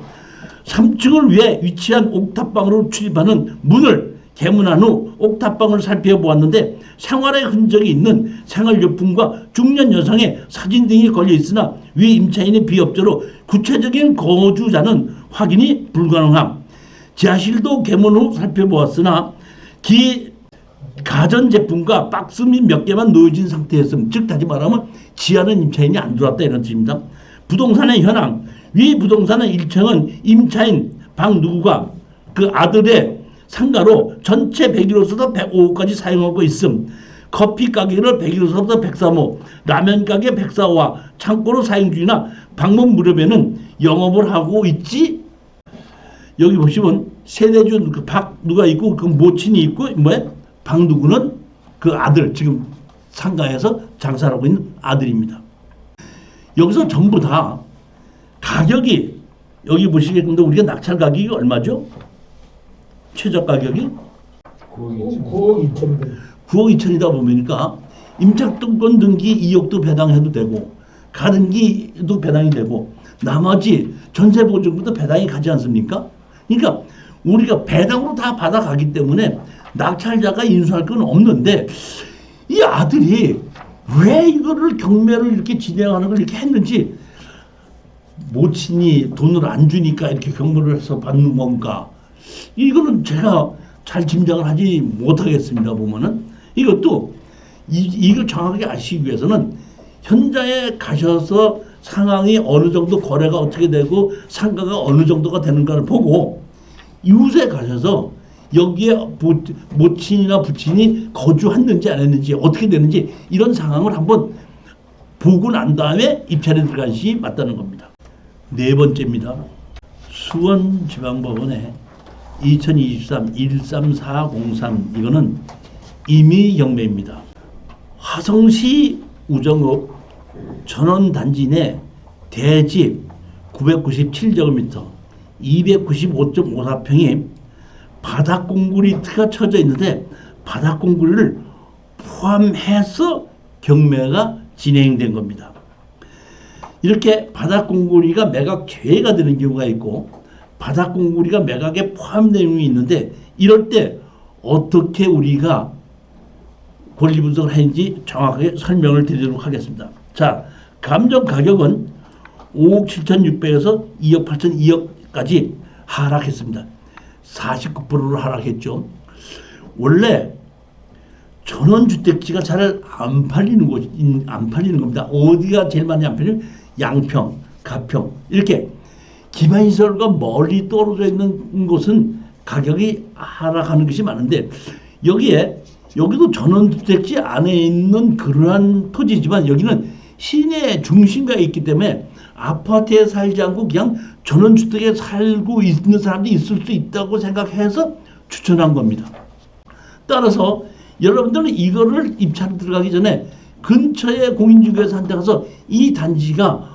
3층을 위해 위치한 옥탑방으로 출입하는 문을 개문한 후 옥탑방을 살펴보았는데 생활의 흔적이 있는 생활용품과 중년 여성의 사진 등이 걸려 있으나 위 임차인의 비업자로 구체적인 거주자는 확인이 불가능함. 지하실도 개문 후 살펴보았으나 가전제품과 박스 및 몇 개만 놓여진 상태였음. 즉 다시 말하면 지하는 임차인이 안 들어왔다 이런 뜻입니다. 부동산의 현황. 위 부동산은 1층은 임차인 박 누구가 그 아들의 상가로 전체 101호부터 105호까지 사용하고 있음. 커피 가게를 101호부터 103호, 라면 가게 104호와 창고로 사용 중이나 방문 무렵에는 영업을 하고 있지. 여기 보시면 세대주 그 박 누가 있고 그 모친이 있고 박 누구는 그 아들 지금 상가에서 장사를 하고 있는 아들입니다. 여기서 전부 다 가격이 여기 보시겠는데 우리가 낙찰 가격이 얼마죠? 최저 가격이 9억 2천. 9억 2천이다 보니까 임차권 등기 2억도 배당해도 되고 가등기도 배당이 되고 나머지 전세보증금도 배당이 가지 않습니까? 그러니까 우리가 배당으로 다 받아가기 때문에 낙찰자가 인수할 건 없는데 이 아들이 왜 이거를 경매를 이렇게 진행하는 걸 이렇게 했는지 모친이 돈을 안 주니까 이렇게 경매를 해서 받는 건가? 이거는 제가 잘 짐작을 하지 못하겠습니다. 보면은 이것도 이걸 정확하게 아시기 위해서는 현장에 가셔서 상황이 어느 정도 거래가 어떻게 되고 상가가 어느 정도가 되는가를 보고 이웃에 가셔서 여기에 모친이나 부친이 거주했는지 안 했는지 어떻게 되는지 이런 상황을 한번 보고 난 다음에 입찰에 들어간 것이 맞다는 겁니다. 네 번째입니다. 수원지방법원에 2023 13403 이거는 임의경매입니다. 화성시 우정읍 전원단지 내 대집 997제곱미터 295.54평이 바닥공구리트가 쳐져 있는데 바닥공구리를 포함해서 경매가 진행된 겁니다. 이렇게 바닥공구리가 매각 제외가 되는 경우가 있고 바닥공구리가 매각에 포함된 경우가 있는데 이럴 때 어떻게 우리가 권리 분석을 하는지 정확하게 설명을 드리도록 하겠습니다. 자, 감정 가격은 5억 7,600에서 2억 8천 2억까지 하락했습니다. 49%로 하락했죠. 원래 전원주택지가 잘 안 팔리는 겁니다. 어디가 제일 많이 안 팔리는? 양평, 가평 이렇게 기반시설과 멀리 떨어져 있는 곳은 가격이 하락하는 것이 많은데 여기도 전원주택지 안에 있는 그러한 토지지만 여기는 시내 중심가에 있기 때문에 아파트에 살지 않고 그냥 전원주택에 살고 있는 사람도 있을 수 있다고 생각해서 추천한 겁니다. 따라서 여러분들은 이거를 입찰 들어가기 전에 근처에 공인중개사 한 데 가서 이 단지가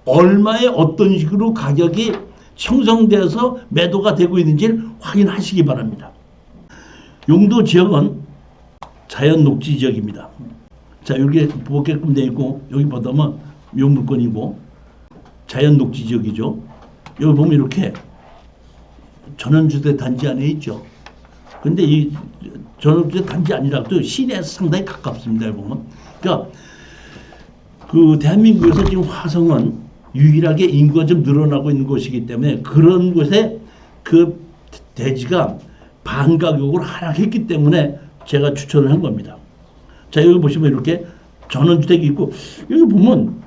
얼마에 어떤 식으로 가격이 형성돼서 매도가 되고 있는지를 확인하시기 바랍니다. 용도 지역은 자연 녹지 지역입니다. 자, 여기 보게끔 되어 있고 여기 보다면 요 물건이고 자연 녹지 지역이죠. 여기 보면 이렇게 전원주택 단지 안에 있죠. 근데 이 전원주택 단지 아니라도 시내에서 상당히 가깝습니다. 여기 보면. 그러니까 그 대한민국에서 지금 화성은 유일하게 인구가 좀 늘어나고 있는 곳이기 때문에 그런 곳에 그 대지가 반가격으로 하락했기 때문에 제가 추천을 한 겁니다. 자, 여기 보시면 이렇게 전원주택이 있고 여기 보면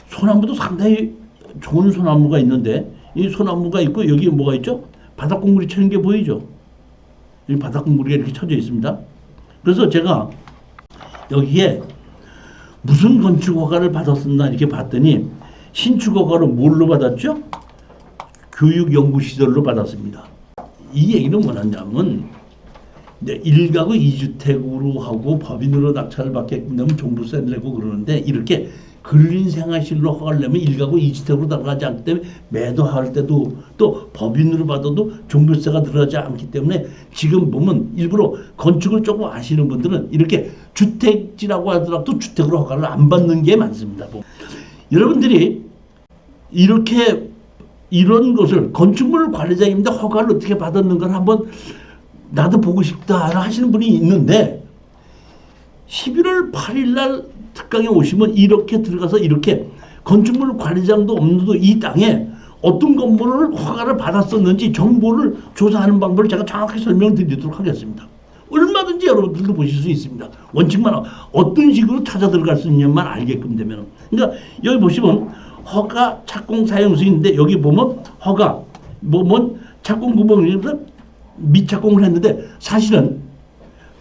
소나무도 상당히 좋은 소나무가 있는데 이 소나무가 있고 여기 뭐가 있죠? 바닥공구리 쳐진 게 보이죠? 여기 바닥공구리가 이렇게 쳐져 있습니다. 그래서 제가 여기에 무슨 건축허가를 받았었나 이렇게 봤더니 신축허가로 뭘로 받았죠? 교육연구시설로 받았습니다. 이 얘기는 뭐냐면 1가구 2주택으로 하고 법인으로 낙찰을 받게끔 되면 종부세 내고 그러는데 이렇게 근린생활실로 허가를 내면 1가구 2주택으로 들어가지 않기 때문에 매도할 때도 또 법인으로 받아도 종부세가 들어가지 않기 때문에 지금 보면 일부러 건축을 조금 아시는 분들은 이렇게 주택지라고 하더라도 주택으로 허가를 안 받는 게 많습니다. 여러분들이 이렇게 이런 것을 건축물 관리자입니다. 허가를 어떻게 받았는가를 한번 나도 보고 싶다 하시는 분이 있는데 11월 8일 날 특강에 오시면 이렇게 들어가서 이렇게 건축물 관리장도 없는 이 땅에 어떤 건물을 허가를 받았었는지 정보를 조사하는 방법을 제가 정확히 설명드리도록 하겠습니다. 얼마든지 여러분들도 보실 수 있습니다. 원칙만 어떤 식으로 찾아 들어갈 수 있냐만 알게끔 되면. 그러니까 여기 보시면 허가 착공 사용수인데 여기 보면 허가 뭐면 착공 구멍에서 미착공을 했는데 사실은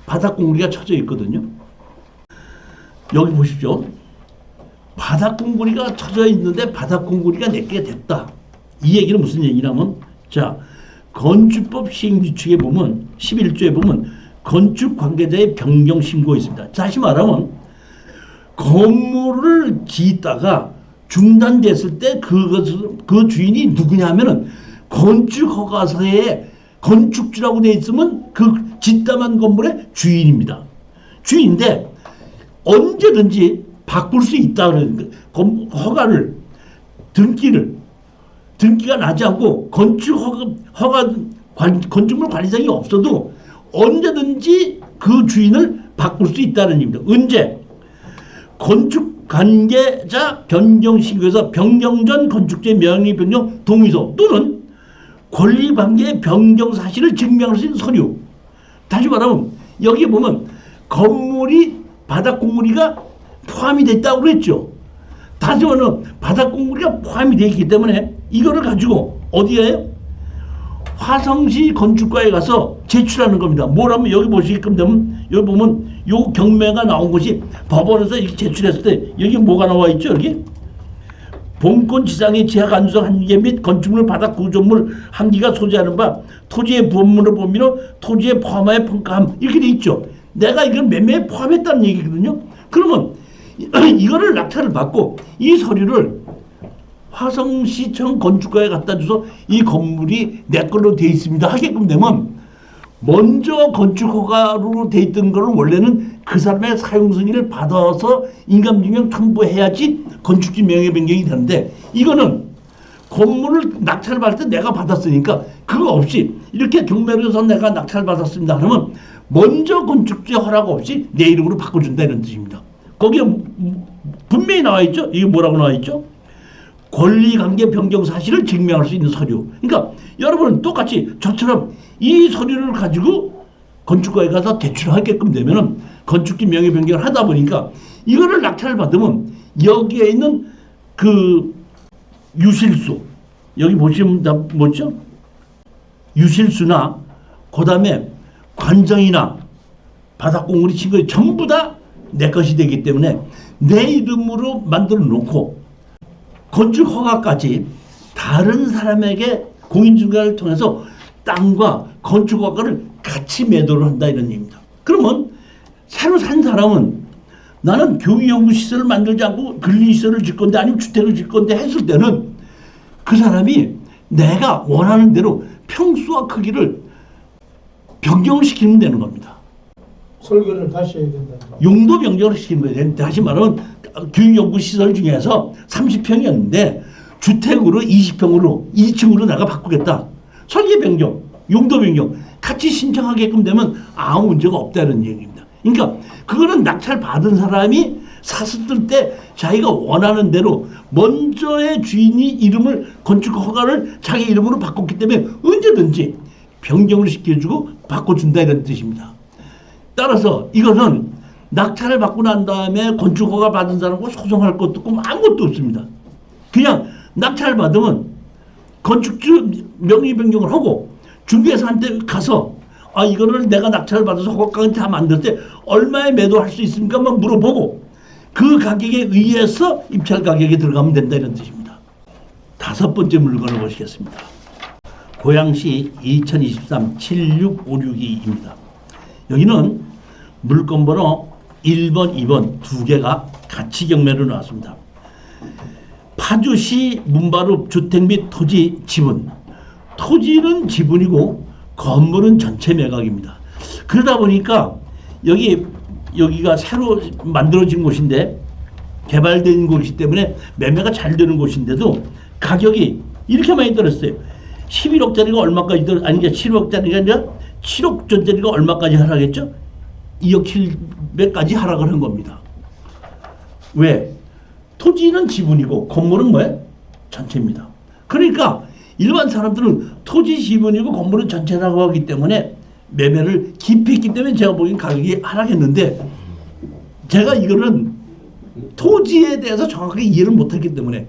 바닥공구리가 쳐져 있거든요. 여기 보십시오. 바닥공구리가 쳐져 있는데 바닥공구리가 내게 됐다. 이 얘기는 무슨 얘기냐면 자 건축법 시행규칙에 보면 11조에 보면 건축 관계자의 변경 신고 있습니다. 다시 말하면 건물을 짓다가 중단됐을 때 그 주인이 누구냐면은 건축허가서에 건축주라고 되어 있으면 그 짓담한 건물의 주인입니다. 주인인데 언제든지 바꿀 수 있다 그러는 허가를 등기가 나지 않고 건축물 관리장이 없어도 언제든지 그 주인을 바꿀 수 있다는 얘기입니다. 언제? 건축관계자 변경신고에서 변경 전 건축주의 명의 변경 동의서 또는 권리관계 변경 사실을 증명할 수 있는 서류. 다시 말하면 여기 보면 건물이 바닥공구리가 포함이 됐다고 그랬죠. 다시 말하면 바닥공구리가 포함이 되어 있기 때문에 이거를 가지고 어디에 화성시 건축과에 가서 제출하는 겁니다. 뭐라면 여기 보시게끔 되면 여기 보면 요 경매가 나온 것이 법원에서 이렇게 제출했을 때 여기 뭐가 나와 있죠? 여기 본권 지상의 지하 간수성 한 개 및 건축물 바닥 구조물 한 기가 소재하는 바 토지의 부분물을 범위로 토지에 포함하여 평가함 이렇게 돼 있죠. 내가 이걸 매매에 포함했다는 얘기거든요. 그러면 이거를 낙찰을 받고 이 서류를 화성시청 건축가에 갖다 줘서 이 건물이 내 걸로 돼 있습니다 하게끔 되면 먼저 건축허가로 돼 있던 거를 원래는 그 사람의 사용 승인을 받아서 인감증명 첨부해야지 건축지 명예 변경이 되는데 이거는 건물을 낙찰을 받을 때 내가 받았으니까 그거 없이 이렇게 경매를 해서 내가 낙찰을 받았습니다 그러면 먼저 건축지 허락 없이 내 이름으로 바꿔준다 이런 뜻입니다. 거기에 분명히 나와 있죠. 이게 뭐라고 나와 있죠? 권리관계 변경 사실을 증명할 수 있는 서류. 그러니까 여러분은 똑같이 저처럼 이 서류를 가지고 건축가에 가서 제출하게끔 되면은 건축지 명의 변경을 하다 보니까 이거를 낙찰을 받으면 여기에 있는 그 유실수 여기 보시면 다 뭐죠? 유실수나 그다음에 관정이나 바닥공구리 친 거 전부 다 내 것이 되기 때문에 내 이름으로 만들어 놓고 건축 허가까지 다른 사람에게 공인중개를 통해서 땅과 건축 허가를 같이 매도를 한다 이런 얘기입니다. 그러면 새로 산 사람은 나는 교육연구시설을 만들지 않고 근린시설을 짓 건데 아니면 주택을 짓 건데 했을 때는 그 사람이 내가 원하는 대로 평수와 크기를 변경을 시키면 되는 겁니다. 설계를 다시 해야 된다. 용도 변경을 시키는 거예요. 다시 말하면 교육연구시설 중에서 30평이었는데 주택으로 20평으로 2층으로 내가 바꾸겠다. 설계 변경, 용도 변경 같이 신청하게끔 되면 아무 문제가 없다는 얘기입니다. 그러니까 그거는 낙찰 받은 사람이 샀을 때 자기가 원하는 대로 먼저의 주인이 이름을 건축 허가를 자기 이름으로 바꿨기 때문에 언제든지 변경을 시켜주고 바꿔준다 이런 뜻입니다. 따라서 이것은 낙찰을 받고 난 다음에 건축 허가 받은 사람과 소송할 것도 없고 아무것도 없습니다. 그냥 낙찰 받으면 건축주 명의 변경을 하고 중개사한테 가서 아 이거를 내가 낙찰을 받아서 허가까지 다 만들 때 얼마에 매도할 수 있습니까? 한번 물어보고 그 가격에 의해서 입찰 가격에 들어가면 된다 이런 뜻입니다. 다섯 번째 물건을 보시겠습니다. 고양시 2023-7656입니다. 여기는 물건 번호 1번, 2번 두 개가 같이 경매로 나왔습니다. 파주시 문바룹 주택 및 토지 지분. 토지는 지분이고 건물은 전체 매각입니다. 그러다 보니까 여기가 새로 만들어진 곳인데 개발된 곳이기 때문에 매매가 잘 되는 곳인데도 가격이 이렇게 많이 떨어졌어요. 11억짜리가 얼마까지 아니 7억짜리가 아니라 7억 전짜리가 얼마까지 하락했죠? 2억 700까지 하락을 한 겁니다. 왜? 토지는 지분이고 건물은 뭐예요? 전체입니다. 그러니까 일반 사람들은 토지 지분이고 건물은 전체라고 하기 때문에 매매를 깊이 했기 때문에 제가 보기엔 가격이 하락했는데 제가 이거는 토지에 대해서 정확하게 이해를 못했기 때문에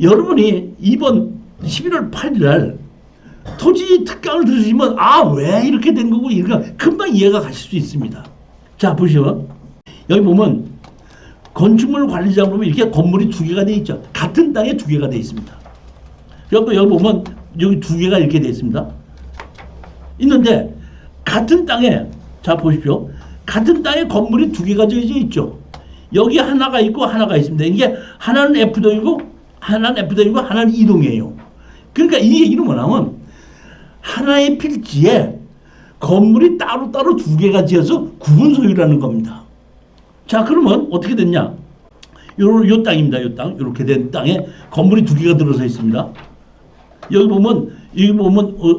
여러분이 이번 11월 8일 날 토지 특강을 들으시면 아 왜 이렇게 된 거고 이렇게 금방 이해가 가실 수 있습니다. 자 보시면 여기 보면 건축물 관리자 보면 이렇게 건물이 두 개가 돼 있죠. 같은 땅에 두 개가 돼 있습니다. 여기 보면 여기 두 개가 이렇게 돼 있습니다. 있는데 같은 땅에 자 보십시오. 같은 땅에 건물이 두 개가 지어져 있죠. 여기 하나가 있고 하나가 있습니다. 이게 하나는 F동이고 하나는 F동이고 하나는 E동이에요. 그러니까 이 얘기는 뭐냐면 하나의 필지에 건물이 따로따로 두 개가 지어서 구분 소유라는 겁니다. 자 그러면 어떻게 됐냐? 요 땅입니다. 요 땅. 이렇게 된 땅에 건물이 두 개가 들어서 있습니다. 여기 보면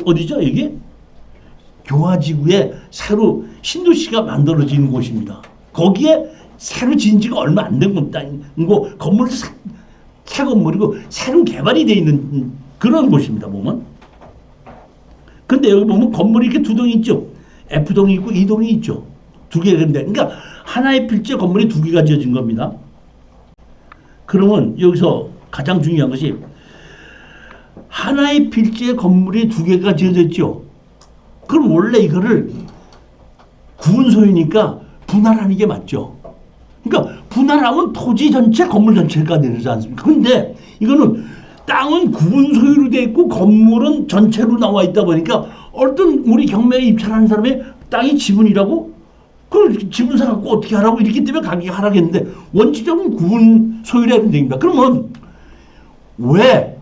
어디죠? 여기 교화지구에 새로 신도시가 만들어진 곳입니다. 거기에 새로 지은 지가 얼마 안 된 땅이고 건물도 새 건물이고 새로 개발이 되어 있는 그런 곳입니다. 보면. 근데 여기 보면 건물이 이렇게 두 동이 있죠. F동이 있고 E동이 있죠. 두 개가 근데 그러니까 하나의 필지에 건물이 두 개가 지어진 겁니다. 그러면 여기서 가장 중요한 것이 하나의 필지에 건물이 두 개가 지어졌죠. 그럼 원래 이거를 구분 소유니까 분할하는 게 맞죠. 그러니까 분할하면 토지 전체, 건물 전체가 되지 않습니까? 근데 이거는 땅은 구분 소유로 되어 있고 건물은 전체로 나와 있다 보니까 어떤 우리 경매에 입찰하는 사람의 땅이 지분이라고 그 지분 사갖고 어떻게 하라고 이렇기 때문에 가격이 하락했는데 원칙적으로 구분 소유라는 얘기입니다. 그러면 왜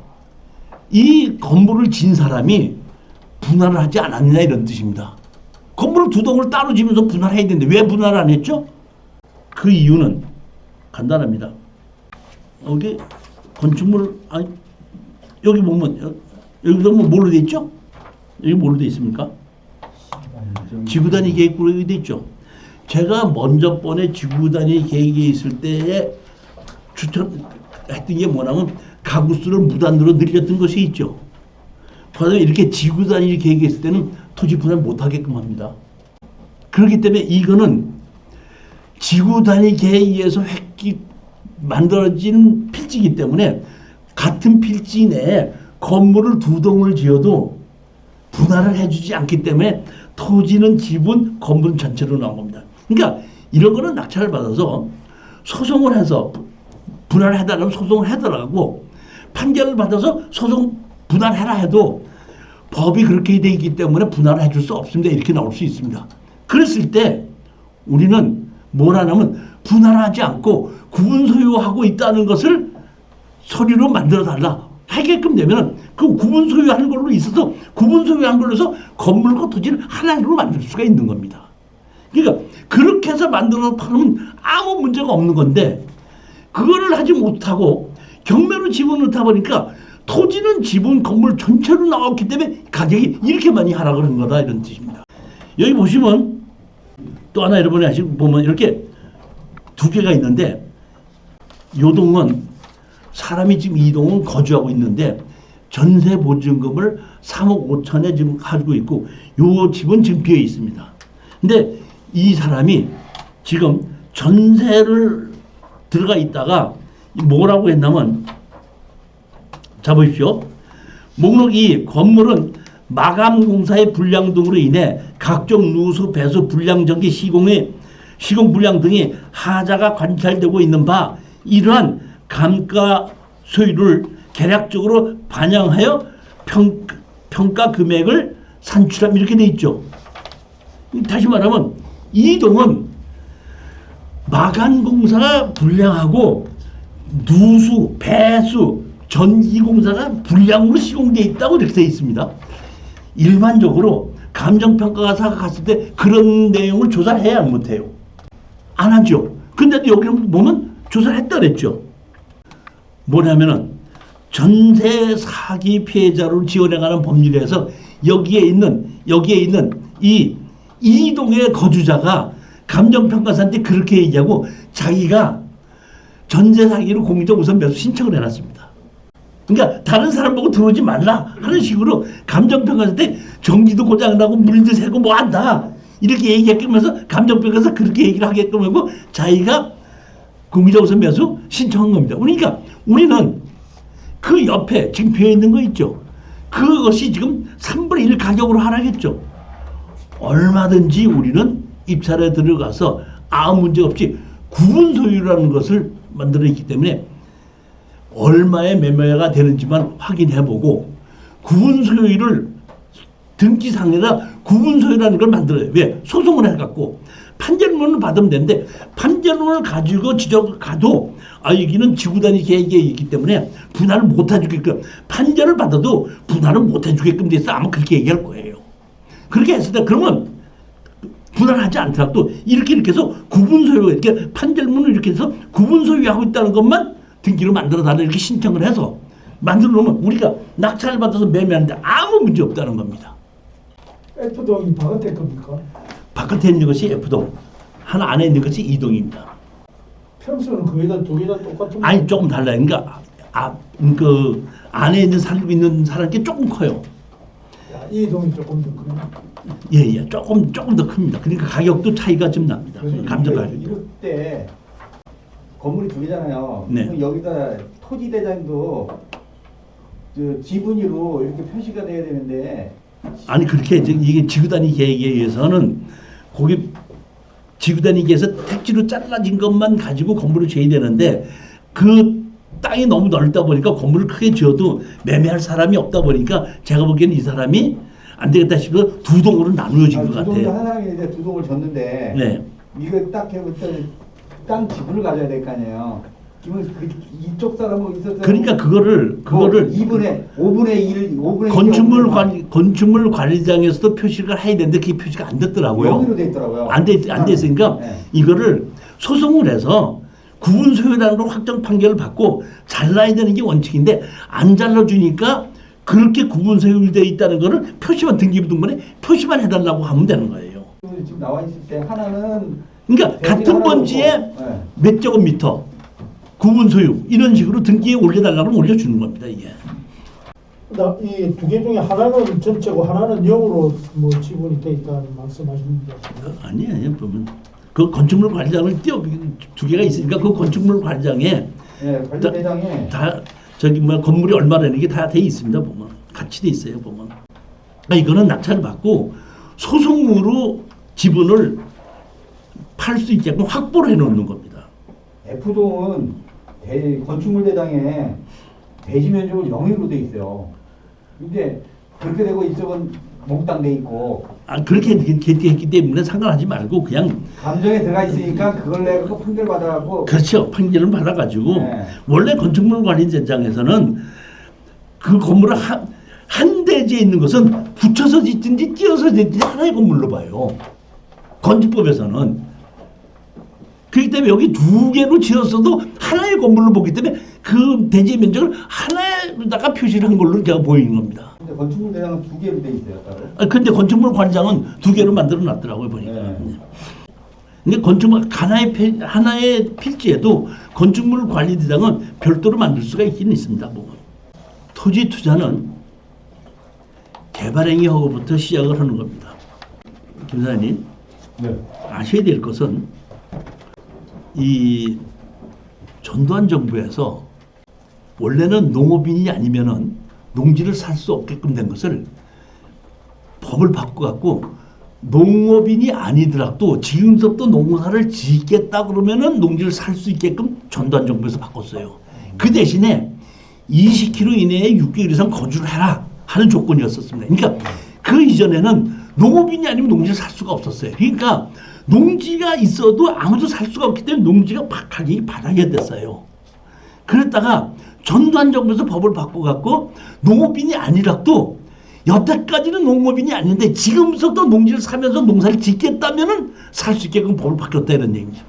이 건물을 진 사람이 분할을 하지 않았냐 이런 뜻입니다. 건물을 두 동을 따로 지면서 분할해야 되는데 왜 분할을 안 했죠? 그 이유는 간단합니다. 여기 건축물 아니 여기 보면 여기도 뭐 뭘로 돼 있죠? 여기 뭘로 돼 있습니까? 지구 단위 계획으로 돼 있죠. 제가 먼저 번에 지구 단위 계획이 있을 때에 추천했던 게 뭐냐면 가구 수를 무단으로 늘렸던 것이 있죠. 그다음에 이렇게 지구 단위 계획이 있을 때는 토지 분할 못하게끔 합니다. 그렇기 때문에 이거는 지구 단위 계획에 의해서 만들어진 필지이기 때문에 같은 필지 내에 건물을 두 동을 지어도 분할을 해주지 않기 때문에 토지는 지분, 건물은 전체로 나온 겁니다. 그러니까 이런 거는 낙찰을 받아서 소송을 해서 분할해달라고 소송을 하더라고. 판결을 받아서 소송 분할해라 해도 법이 그렇게 돼 있기 때문에 분할을 해줄 수 없습니다. 이렇게 나올 수 있습니다. 그랬을 때 우리는 뭘 하냐면 분할하지 않고 구분 소유하고 있다는 것을 서류로 만들어 달라 하게끔 되면 그 구분 소유하는 걸로 있어서 구분 소유한 걸로 해서 건물과 토지를 하나로 만들 수가 있는 겁니다. 그러니까 그렇게 해서 만들어서 팔면 아무 문제가 없는 건데 그거를 하지 못하고 경매로 집어넣다 보니까 토지는 지분 건물 전체로 나왔기 때문에 가격이 이렇게 많이 하락을 한 거다 이런 뜻입니다. 여기 보시면 또 하나 여러분이 아시고 보면 이렇게 두 개가 있는데 요 동은 사람이 지금 이 동은 거주하고 있는데 전세 보증금을 3억 5천에 지금 가지고 있고 요 집은 지금 비어 있습니다. 근데 이 사람이 지금 전세를 들어가 있다가 뭐라고 했냐면 자 보십시오. 목록 2 건물은 마감공사의 불량 등으로 인해 각종 누수, 배수, 불량 전기, 시공 불량 등의 하자가 관찰되고 있는 바 이러한 감가 소유를 계략적으로 반영하여 평가 금액을 산출함 이렇게 돼 있죠. 다시 말하면 이 동은 마감공사가 불량하고 누수, 배수, 전기공사가 불량으로 시공되어 있다고 이렇게 되어 있습니다. 일반적으로 감정평가사가 갔을 때 그런 내용을 조사를 해야 못해요. 안 하죠. 근데도 여기 보면 조사를 했다 그랬죠. 뭐냐면은 전세 사기 피해자를 지원해가는 법률에서 여기에 있는 이 이동의 거주자가 감정평가사한테 그렇게 얘기하고 자기가 전세 사기로 공인적 우선 매수 신청을 해놨습니다. 그러니까 다른 사람 보고 들어오지 말라 하는 식으로 감정평가사한테 전기도 고장나고 물도 새고 뭐 한다 이렇게 얘기하게끔 해서 감정평가사 그렇게 얘기를 하게끔 하고 자기가 공인적 우선 매수 신청한 겁니다. 그러니까 우리는 그 옆에 지금 비어있는 거 있죠. 그것이 지금 3분의 1 가격으로 하락했죠. 얼마든지 우리는 입찰에 들어가서 아무 문제 없이 구분 소유라는 것을 만들어 있기 때문에 얼마의 매매가 되는지만 확인해보고 구분 소유를 등기상에다 구분 소유라는 걸 만들어요. 왜? 소송을 해갖고 판결문을 받으면 되는데 판결문을 가지고 지적가도 여기는 지구단위 계획에 있기 때문에 분할을 못 해주게끔 판결을 받아도 분할을 못 해주게끔 돼서 아마 그렇게 얘기할 거예요. 그렇게 했을 때 그러면 분할하지 않더라도 이렇게 해서 구분 소유 이렇게 판결문을 이렇게 해서 구분 소유하고 있다는 것만 등기로 만들어 달라 이렇게 신청을 해서 만들어 놓으면 우리가 낙찰을 받아서 매매하는데 아무 문제 없다는 겁니다. F동이 바깥에 겁니까? 바깥에 있는 것이 F동, 하나 안에 있는 것이 E동입니다. 평수는 거의 다 두 개 다 똑같은 아니 조금 달라요. 그러니까 그 안에 있는 살고 있는 사람께 조금 커요. 이 동이 조금 더 크네. 예, 조금 더 큽니다. 그러니까 가격도 차이가 좀 납니다. 감정 가격. 이럴 때 건물이 두 개잖아요. 네. 그럼 여기다 토지 대장도 지분으로 이렇게 표시가 돼야 되는데 아니 그렇게 이게 지구단위 계획에 의해서는 거기 지구단위 계획에서 택지로 잘라진 것만 가지고 건물을 지어야 되는데 그 땅이 너무 넓다 보니까 건물을 크게 지어도 매매할 사람이 없다 보니까 제가 보기에는 이 사람이 안 되겠다 싶어서 두 동으로 나누어진 것 두 동이 같아요. 하나에 이제 두 동을 줬는데 네. 이거 딱 해부터 땅 지분을 가져야 될 거 아니에요. 그러면 이쪽 사람은 있었어요. 그러니까 그거를 2분의 5분의 건축물 관리장에서도 표시를 해야 되는데 그게 표시가 안 됐더라고요. 여기로 돼 있더라고요. 안 됐으니까 네. 이거를 소송을 해서 구분 소유라는 걸 확정 판결을 받고 잘라야 되는 게 원칙인데 안 잘라주니까 그렇게 구분 소유되어 있다는 거를 표시만 등기부등본에 표시만 해달라고 하면 되는 거예요. 지금 나와 있을 때 하나는 그러니까 같은 번지에 네. 몇 제곱미터 구분 소유 이런 식으로 등기에 올려달라고 올려주는 겁니다. 이게. 이 두 개 중에 하나는 전체고 하나는 0으로 뭐 지분이 돼 있다는 말씀하시는 거 아니에요. 보면 그 건축물 관리장을 두 개가 있으니까 그 건축물 관리장에 네, 관리 대장에 다 저기 뭐 건물이 얼마라는 게 다 돼 있습니다. 보면 같이 돼 있어요. 보면 그러니까 이거는 낙찰을 받고 소송으로 지분을 팔 수 있게끔 확보를 해놓는 겁니다. F동은 건축물 대장에 대지 면적은 0으로 돼 있어요. 근데 그렇게 되고 이쪽은 몽땅 돼 있고 그렇게 했기 때문에 상관하지 말고 그냥 감정에 들어가 있으니까 그걸 내가 판결 받아갖고 그렇죠. 판결을 받아가지고 네. 원래 건축물 관리대장에서는 그 건물을 한 대지에 있는 것은 붙여서 짓든지 띄어서 짓든지 하나의 건물로 봐요. 건축법에서는. 그렇기 때문에 여기 두 개로 지었어도 하나의 건물로 보기 때문에 그 대지의 면적을 하나에다가 표시를 한 걸로 제가 보이는 겁니다. 근데 건축물 대장은 2개로 돼 있어요, 따로. 근데 건축물 관리장은 두 개로 만들어 놨더라고요, 보니까. 네. 근데 건축물 하나의 필지에도 건축물 관리대장은 별도로 만들 수가 있긴 있습니다. 뭐. 토지 투자는 개발행위 허가부터 시작을 하는 겁니다. 김 사장님, 네. 아셔야 될 것은 이 전두환 정부에서 원래는 농업인이 아니면은 농지를 살 수 없게끔 된 것을 법을 바꿔갖고 농업인이 아니더라도 지금부터 농사를 짓겠다 그러면은 농지를 살 수 있게끔 전두환 정부에서 바꿨어요. 그 대신에 20km 이내에 6개월 이상 거주를 해라 하는 조건이었었습니다. 그러니까 그 이전에는 농업인이 아니면 농지를 살 수가 없었어요. 그러니까 농지가 있어도 아무도 살 수가 없기 때문에 농지가 가격이 바닥이 됐어요. 그랬다가 전두환 정부에서 법을 바꿔갖고 농업인이 아니라도 여태까지는 농업인이 아닌데 지금부터 농지를 사면서 농사를 짓겠다면은 살 수 있게끔 법을 바뀌었다 이런 얘기죠.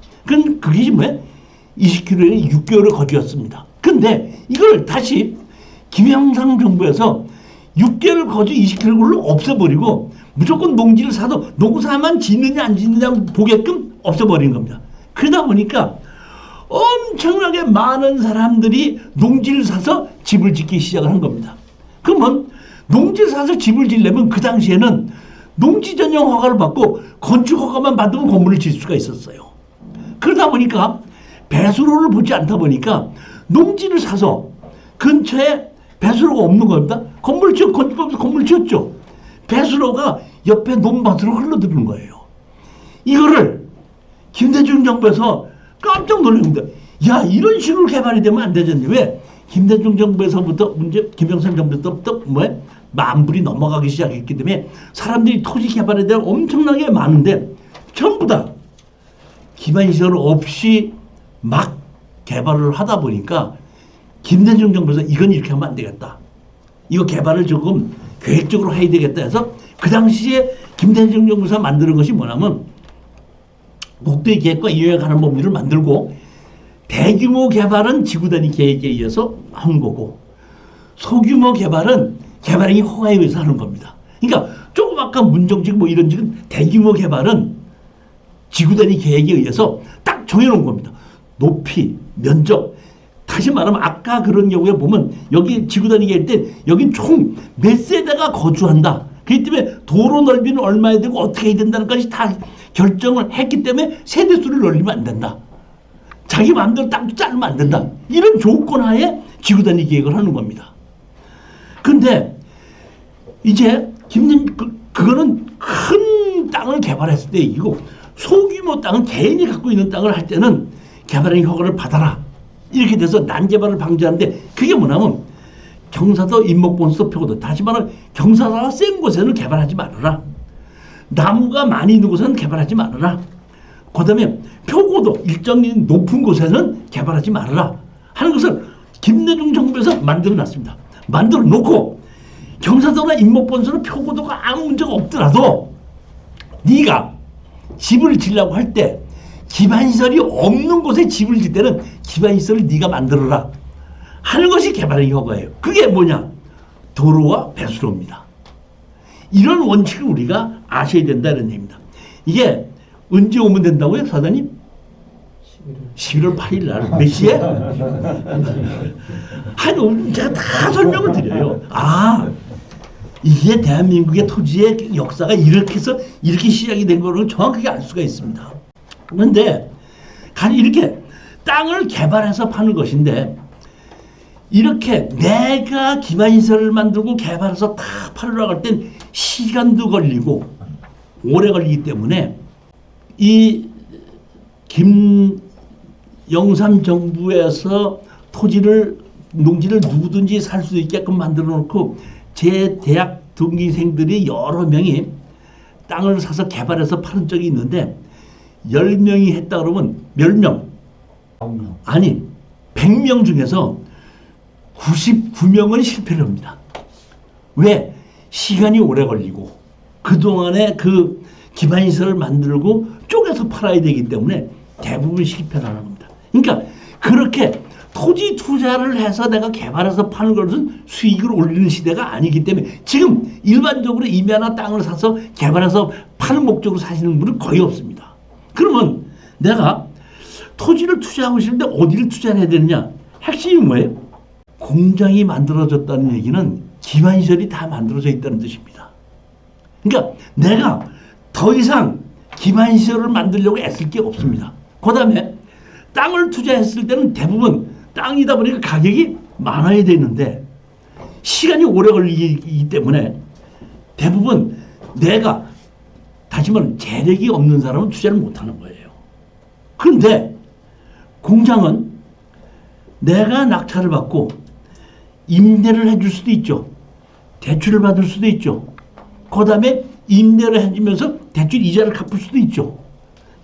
그게 뭐야? 20km에 6개월을 거주였습니다. 근데 이걸 다시 김영삼 정부에서 6개월 거주 20km를 없애버리고 무조건 농지를 사도 농사만 짓느냐 안 짓느냐 보게끔 없애버린 겁니다. 그러다 보니까 엄청나게 많은 사람들이 농지를 사서 집을 짓기 시작을 한 겁니다. 그러면 농지를 사서 집을 지려면 그 당시에는 농지 전용 허가를 받고 건축 허가만 받으면 건물을 질 수가 있었어요. 그러다 보니까 배수로를 보지 않다 보니까 농지를 사서 근처에 배수로가 없는 겁니다. 건축법에서 건물을 지었죠. 배수로가 옆에 논밭으로 흘러들는 거예요. 이거를 김대중 정부에서 깜짝 놀랍니다. 야, 이런 식으로 개발이 되면 안 되잖니. 왜? 김대중 정부에서부터 김영삼 정부부터 만불이 넘어가기 시작했기 때문에 사람들이 토지 개발에 대한 엄청나게 많은데 전부 다 기반 시설 없이 막 개발을 하다 보니까 김대중 정부에서 이건 이렇게 하면 안 되겠다. 이거 개발을 조금 계획적으로 해야 되겠다 해서 그 당시에 김대중 정부에서 만드는 것이 뭐냐면 국토의 계획과 이용에 관한 법률을 만들고 대규모 개발은 지구단위 계획에 의해서 하는 거고 소규모 개발은 개발행위 허가에 의해서 하는 겁니다. 그러니까 조그맣게 문정직 뭐 이런 지금 대규모 개발은 지구단위 계획에 의해서 딱 정해놓은 겁니다. 높이, 면적. 다시 말하면 아까 그런 경우에 보면 여기 지구단위 계획 때 여기 총 몇 세대가 거주한다. 그렇기 때문에 도로 넓이는 얼마야 되고 어떻게 해야 된다는 것이 다 결정을 했기 때문에 세대수를 늘리면 안 된다. 자기 마음대로 땅도 자르면 안 된다. 이런 조건 하에 지구단위 계획을 하는 겁니다. 근데 이제 그거는 큰 땅을 개발했을 때 이기고 소규모 땅은 개인이 갖고 있는 땅을 할 때는 개발행위 허가를 받아라. 이렇게 돼서 난개발을 방지하는데 그게 뭐냐면 경사도 인목본수 표고도 다시 말하면 경사도가 센 곳에는 개발하지 말아라. 나무가 많이 있는 곳에는 개발하지 말아라. 그 다음에 표고도 일정히 높은 곳에는 개발하지 말아라 하는 것을 김대중 정부에서 만들어놨습니다. 만들어 놓고 경사도나 인목본수는 표고도가 아무 문제가 없더라도 네가 집을 지려고 할 때 기반시설이 없는 곳에 집을 질 때는 기반시설을 네가 만들어라 하는 것이 개발행위 허가예요. 그게 뭐냐? 도로와 배수로입니다. 이런 원칙을 우리가 아셔야 된다 이런 얘기입니다. 이게 언제 오면 된다고요, 사장님? 11월 8일 날 몇 시에? 한 제가 다 설명을 드려요. 아, 이게 대한민국의 토지의 역사가 이렇게 해서 이렇게 시작이 된 거를 정확하게 알 수가 있습니다. 그런데 이렇게 땅을 개발해서 파는 것인데 이렇게 내가 기반시설을 만들고 개발해서 다 팔으러 갈 땐 시간도 걸리고 오래 걸리기 때문에 이 김영삼 정부에서 토지를 농지를 누구든지 살 수 있게끔 만들어 놓고 제 대학 동기생들이 여러 명이 땅을 사서 개발해서 파는 적이 있는데 10명이 했다 그러면 10명 아니 100명 중에서 99명은 실패를 합니다. 왜? 시간이 오래 걸리고 그동안에 그 기반시설을 만들고 쪼개서 팔아야 되기 때문에 대부분 실패를 하는 겁니다. 그러니까 그렇게 토지 투자를 해서 내가 개발해서 파는 것은 수익을 올리는 시대가 아니기 때문에 지금 일반적으로 임야나 땅을 사서 개발해서 파는 목적으로 사시는 분은 거의 없습니다. 그러면 내가 토지를 투자하고 싶은데 어디를 투자해야 되느냐? 핵심이 뭐예요? 공장이 만들어졌다는 얘기는 기반시설이 다 만들어져 있다는 뜻입니다. 그러니까 내가 더 이상 기반시설을 만들려고 애쓸 게 없습니다. 그 다음에 땅을 투자했을 때는 대부분 땅이다 보니까 가격이 많아야 되는데 시간이 오래 걸리기 때문에 대부분 내가 다시 말하면 재력이 없는 사람은 투자를 못하는 거예요. 그런데 공장은 내가 낙찰을 받고 임대를 해줄 수도 있죠. 대출을 받을 수도 있죠. 그 다음에 임대를 해주면서 대출 이자를 갚을 수도 있죠.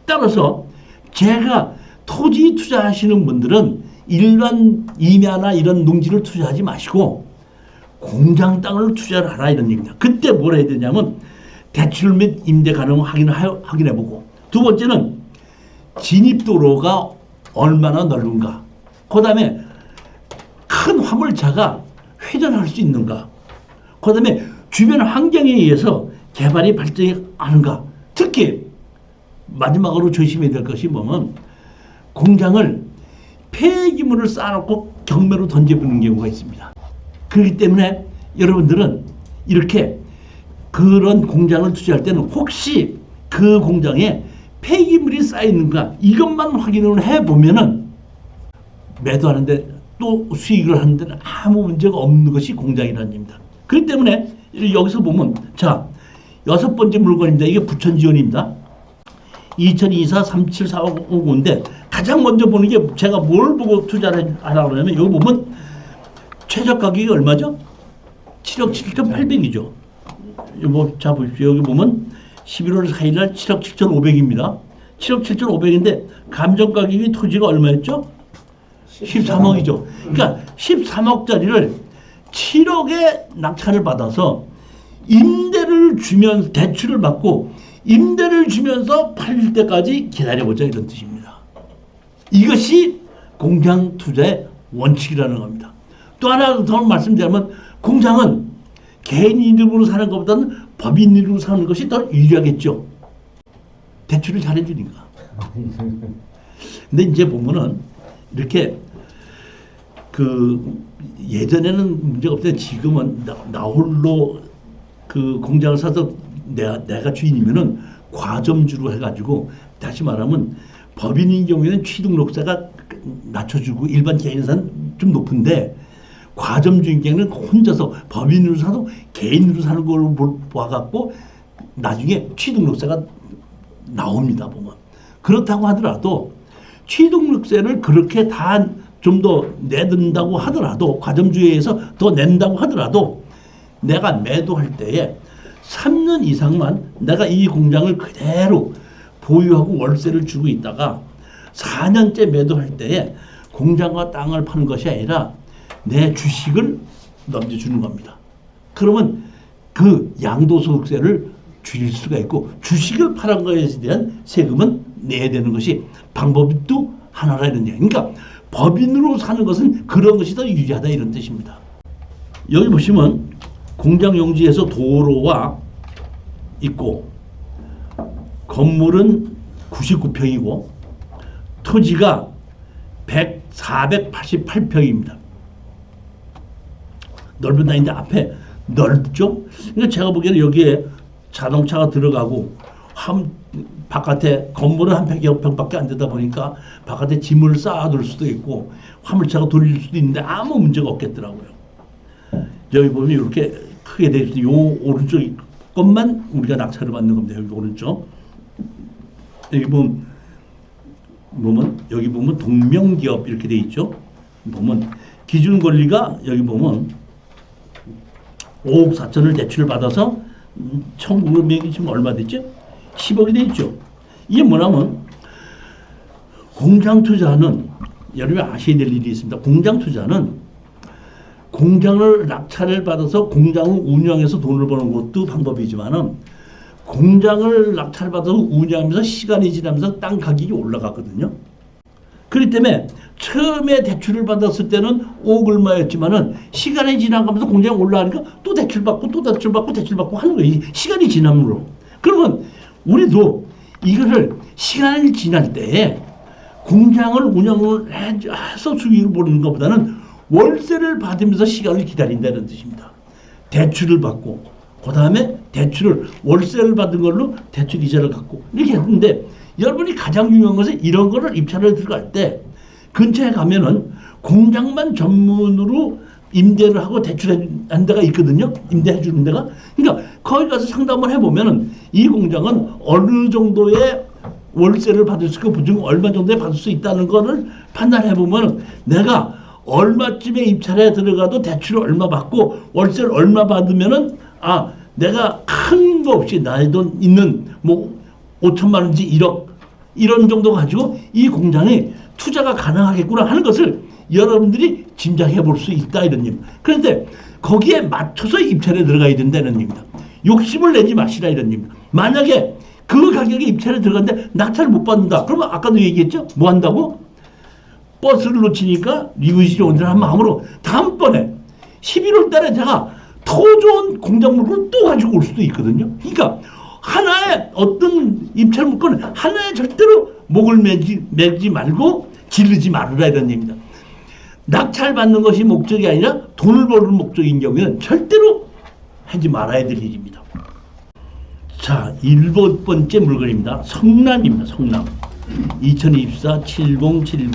따라서 제가 토지 투자하시는 분들은 일반 임야나 이런 농지를 투자하지 마시고 공장 땅을 투자를 하라 이런 얘기입니다. 그때 뭘 해야 되냐면 대출 및 임대 가능을 확인해보고 두 번째는 진입도로가 얼마나 넓은가 그 다음에 큰 화물차가 회전할 수 있는가 그 다음에 주변 환경에 의해서 개발이 발전이 하는가 특히 마지막으로 조심해야 될 것이 뭐냐면 공장을 폐기물을 쌓아놓고 경매로 던져보는 경우가 있습니다. 그렇기 때문에 여러분들은 이렇게 그런 공장을 투자할 때는 혹시 그 공장에 폐기물이 쌓이는가 이것만 확인을 해보면은 매도하는데 또 수익을 하는 데는 아무 문제가 없는 것이 공장이라는 얘기입니다. 그렇기 때문에 여기서 보면 자 6번째 물건입니다. 이게 부천지원입니다. 2024 3745인데 가장 먼저 보는 게 제가 뭘 보고 투자를 하라고 그러냐면 여기 보면 최저 가격이 얼마죠? 7억 7,800이죠. 뭐 자 보십시오. 여기 보면 11월 4일 날 7억 7,500입니다. 7억 7,500인데 감정 가격이 토지가 얼마였죠? 13억이죠. 그러니까 13억짜리를 7억에 낙찰을 받아서 임대를 주면서 대출을 받고 임대를 주면서 팔릴 때까지 기다려보자 이런 뜻입니다. 이것이 공장 투자의 원칙이라는 겁니다. 또 하나 더 말씀드리면 공장은 개인 이름으로 사는 것보다는 법인 이름으로 사는 것이 더 유리하겠죠. 대출을 잘해주니까. 근데 이제 보면은 이렇게 그 예전에는 문제가 없는데 지금은 나 홀로 그 공장을 사서 내가 주인이면은 과점주로 해가지고 다시 말하면 법인인 경우에는 취등록세가 낮춰주고 일반 개인사는 좀 높은데 과점주인 경우는 혼자서 법인으로 사도 개인으로 사는 걸로 봐갖고 나중에 취등록세가 나옵니다 보면. 그렇다고 하더라도 취등록세를 그렇게 다 좀 더 내든다고 하더라도 과점주에 의해서 더 낸다고 하더라도 내가 매도할 때에 3년 이상만 내가 이 공장을 그대로 보유하고 월세를 주고 있다가 4년째 매도할 때에 공장과 땅을 파는 것이 아니라 내 주식을 넘겨주는 겁니다. 그러면 그 양도소득세를 줄일 수가 있고 주식을 팔은 것에 대한 세금은 내야 되는 것이 방법이 또 하나라는 얘기예요. 그러니까 법인으로 사는 것은 그런 것이 더 유리하다 이런 뜻입니다. 여기 보시면 공장 용지에서 도로가 있고 건물은 99평이고 토지가 488평입니다. 넓은 단인데 앞에 넓죠? 그러니까 제가 보기에는 여기에 자동차가 들어가고 바깥에 건물은 한 100여 평밖에 안 되다 보니까 바깥에 짐을 쌓아둘 수도 있고 화물차가 돌릴 수도 있는데 아무 문제가 없겠더라고요. 여기 보면 이렇게 크게 되어 있어요. 요 오른쪽 것만 우리가 낙찰을 받는 겁니다. 여기 오른쪽. 여기 보면 여기 보면 동명기업 이렇게 돼 있죠. 보면 기준 권리가 여기 보면 5억 4천을 대출을 받아서 1900이 지금 얼마 됐죠? 10억이 돼 있죠. 이게 뭐냐면 공장 투자는 여러분이 아셔야 될 일이 있습니다. 공장 투자는 공장을 낙찰을 받아서 공장을 운영해서 돈을 버는 것도 방법이지만은 공장을 낙찰받아서 운영하면서 시간이 지나면서 땅 가격이 올라가거든요. 그렇기 때문에 처음에 대출을 받았을 때는 5억 얼마였지만은 시간이 지나가면서 공장이 올라가니까 또 대출받고 또 대출받고 대출받고 하는 거예요. 시간이 지남으로. 그러면 우리도 이거를 시간이 지날 때 공장을 운영을 해서 수익을 보는 것보다는 월세를 받으면서 시간을 기다린다는 뜻입니다. 대출을 받고 그 다음에 대출을 월세를 받은 걸로 대출 이자를 갚고 이렇게 했는데 여러분이 가장 중요한 것은 이런 거를 입찰을 들어갈 때 근처에 가면은 공장만 전문으로 임대를 하고 대출한 데가 있거든요. 임대해 주는 데가. 그러니까 거기 가서 상담을 해보면은 이 공장은 어느 정도의 월세를 받을 수 있고 보증 얼마 정도에 받을 수 있다는 거를 판단해 보면은 내가 얼마쯤에 입찰에 들어가도 대출을 얼마 받고 월세를 얼마 받으면은 아 내가 큰 거 없이 나의 돈 있는 뭐 5천만 원인지 1억 이런 정도 가지고 이 공장에 투자가 가능하겠구나 하는 것을 여러분들이 짐작해 볼 수 있다 이런 얘기입니다. 그런데 거기에 맞춰서 입찰에 들어가야 된다는 얘기입니다. 욕심을 내지 마시라 이런 얘기입니다. 만약에 그 가격에 입찰에 들어갔는데 낙찰을 못 받는다. 그러면 아까도 얘기했죠? 뭐 한다고? 버스를 놓치니까 리무진이 온다는 마음으로 다음번에 11월 달에 제가 더 좋은 공장 물건을 또 가지고 올 수도 있거든요. 그러니까 하나의 어떤 입찰 물건 하나에 절대로 목을 매지 말고 지르지 말으라 이런 얘기입니다. 낙찰 받는 것이 목적이 아니라 돈을 버는 목적인 경우에는 절대로 하지 말아야 될 일입니다. 자, 7번째 물건입니다. 성남입니다. 성남. 2024 7070.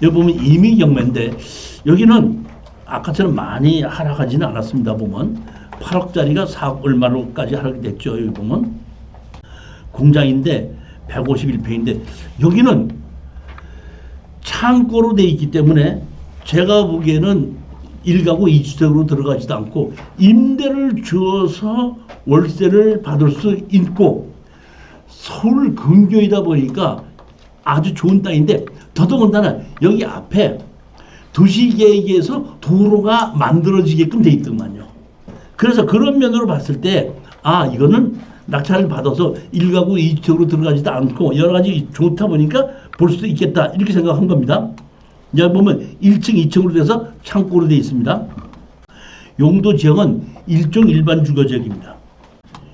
여기 보면 이미 경매인데 여기는 아까처럼 많이 하락하지는 않았습니다. 보면 8억짜리가 4억 얼마로까지 하락이 됐죠. 여기 보면 공장인데 151평인데 여기는 창고로 돼 있기 때문에 제가 보기에는 1가구 2주택으로 들어가지도 않고 임대를 주어서 월세를 받을 수 있고 서울 근교이다 보니까 아주 좋은 땅인데 더더군다나 여기 앞에 도시계획에서 도로가 만들어지게끔 돼 있더만요. 그래서 그런 면으로 봤을 때 아 이거는 낙찰을 받아서 1가구 2주택으로 들어가지도 않고 여러 가지 좋다 보니까 볼 수 있겠다 이렇게 생각한 겁니다. 여기 보면 1층 2층으로 돼서 창고로 되어 있습니다. 용도 지역은 일종 일반 주거지역입니다.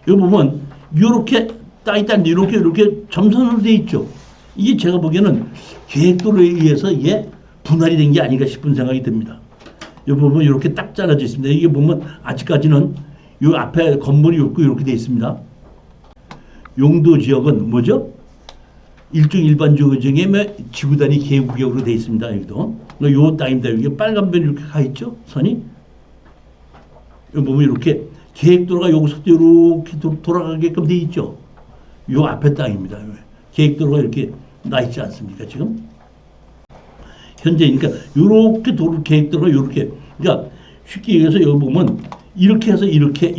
여기 보면 이렇게 따있단 이렇게 점선으로 되어 있죠. 이게 제가 보기에는 계획도로에 의해서 이게 분할이 된 게 아닌가 싶은 생각이 듭니다. 여기 보면 이렇게 딱 잘라져 있습니다. 이게 보면 아직까지는 이 앞에 건물이 없고 이렇게 되어 있습니다. 용도 지역은 뭐죠? 일종 일반 주거지역에 지구단위 계획구역으로 되어 있습니다. 여기도 요 땅입니다. 여기 빨간 변 이렇게 가 있죠. 선이 여기 보면 이렇게 계획도로가 여기서 이렇게 돌아가게끔 되어 있죠. 요 앞에 땅입니다. 계획도로가 이렇게 나 있지 않습니까? 지금 현재 그러니까 이렇게 도로 계획도로가 이렇게 그러니까 쉽게 얘기해서 여기 보면 이렇게 해서 이렇게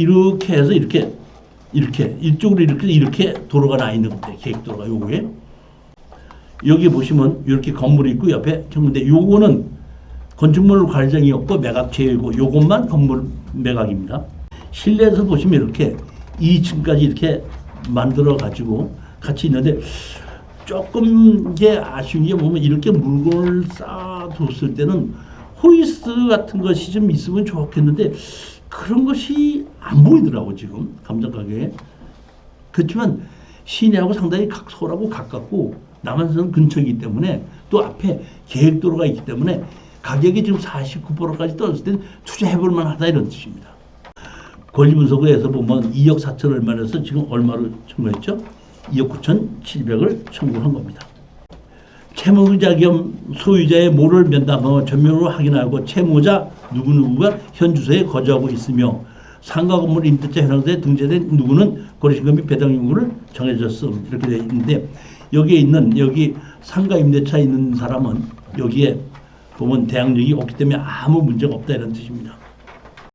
해서 이렇게 이쪽으로 이렇게 도로가 나 있는 겁니다. 계획도로가 요거에 여기 보시면 이렇게 건물이 있고 옆에 근데 요거는 건축물 관리장이 없고 매각 제외고 요것만 건물 매각입니다. 실내에서 보시면 이렇게 2층까지 이렇게 만들어 가지고 같이 있는데 조금 이게 아쉬운 게 보면 이렇게 물건을 쌓아뒀을 때는 호이스 같은 것이 좀 있으면 좋겠는데 그런 것이 안 보이더라고 지금 감정 가격에. 그렇지만 시내하고 상당히 서울하고 가깝고 남한산 근처이기 때문에 또 앞에 계획도로가 있기 때문에 가격이 지금 49%까지 떨어졌을 땐 투자해볼 만하다 이런 뜻입니다. 권리분석에서 보면 2억 4천 얼마에서 지금 얼마를 청구했죠? 2억 9,700을 청구한 겁니다. 채무자 겸 소유자의 모를 면담하고 전면으로 확인하고 채무자 누구누구가 현 주소에 거주하고 있으며 상가 건물 임대차 현황서에 등재된 누구는 거래신고 및 배당 요구를 정해졌음 이렇게 되어 있는데 여기에 있는 여기 상가 임대차 있는 사람은 여기에 보면 대항력이 없기 때문에 아무 문제가 없다 이런 뜻입니다.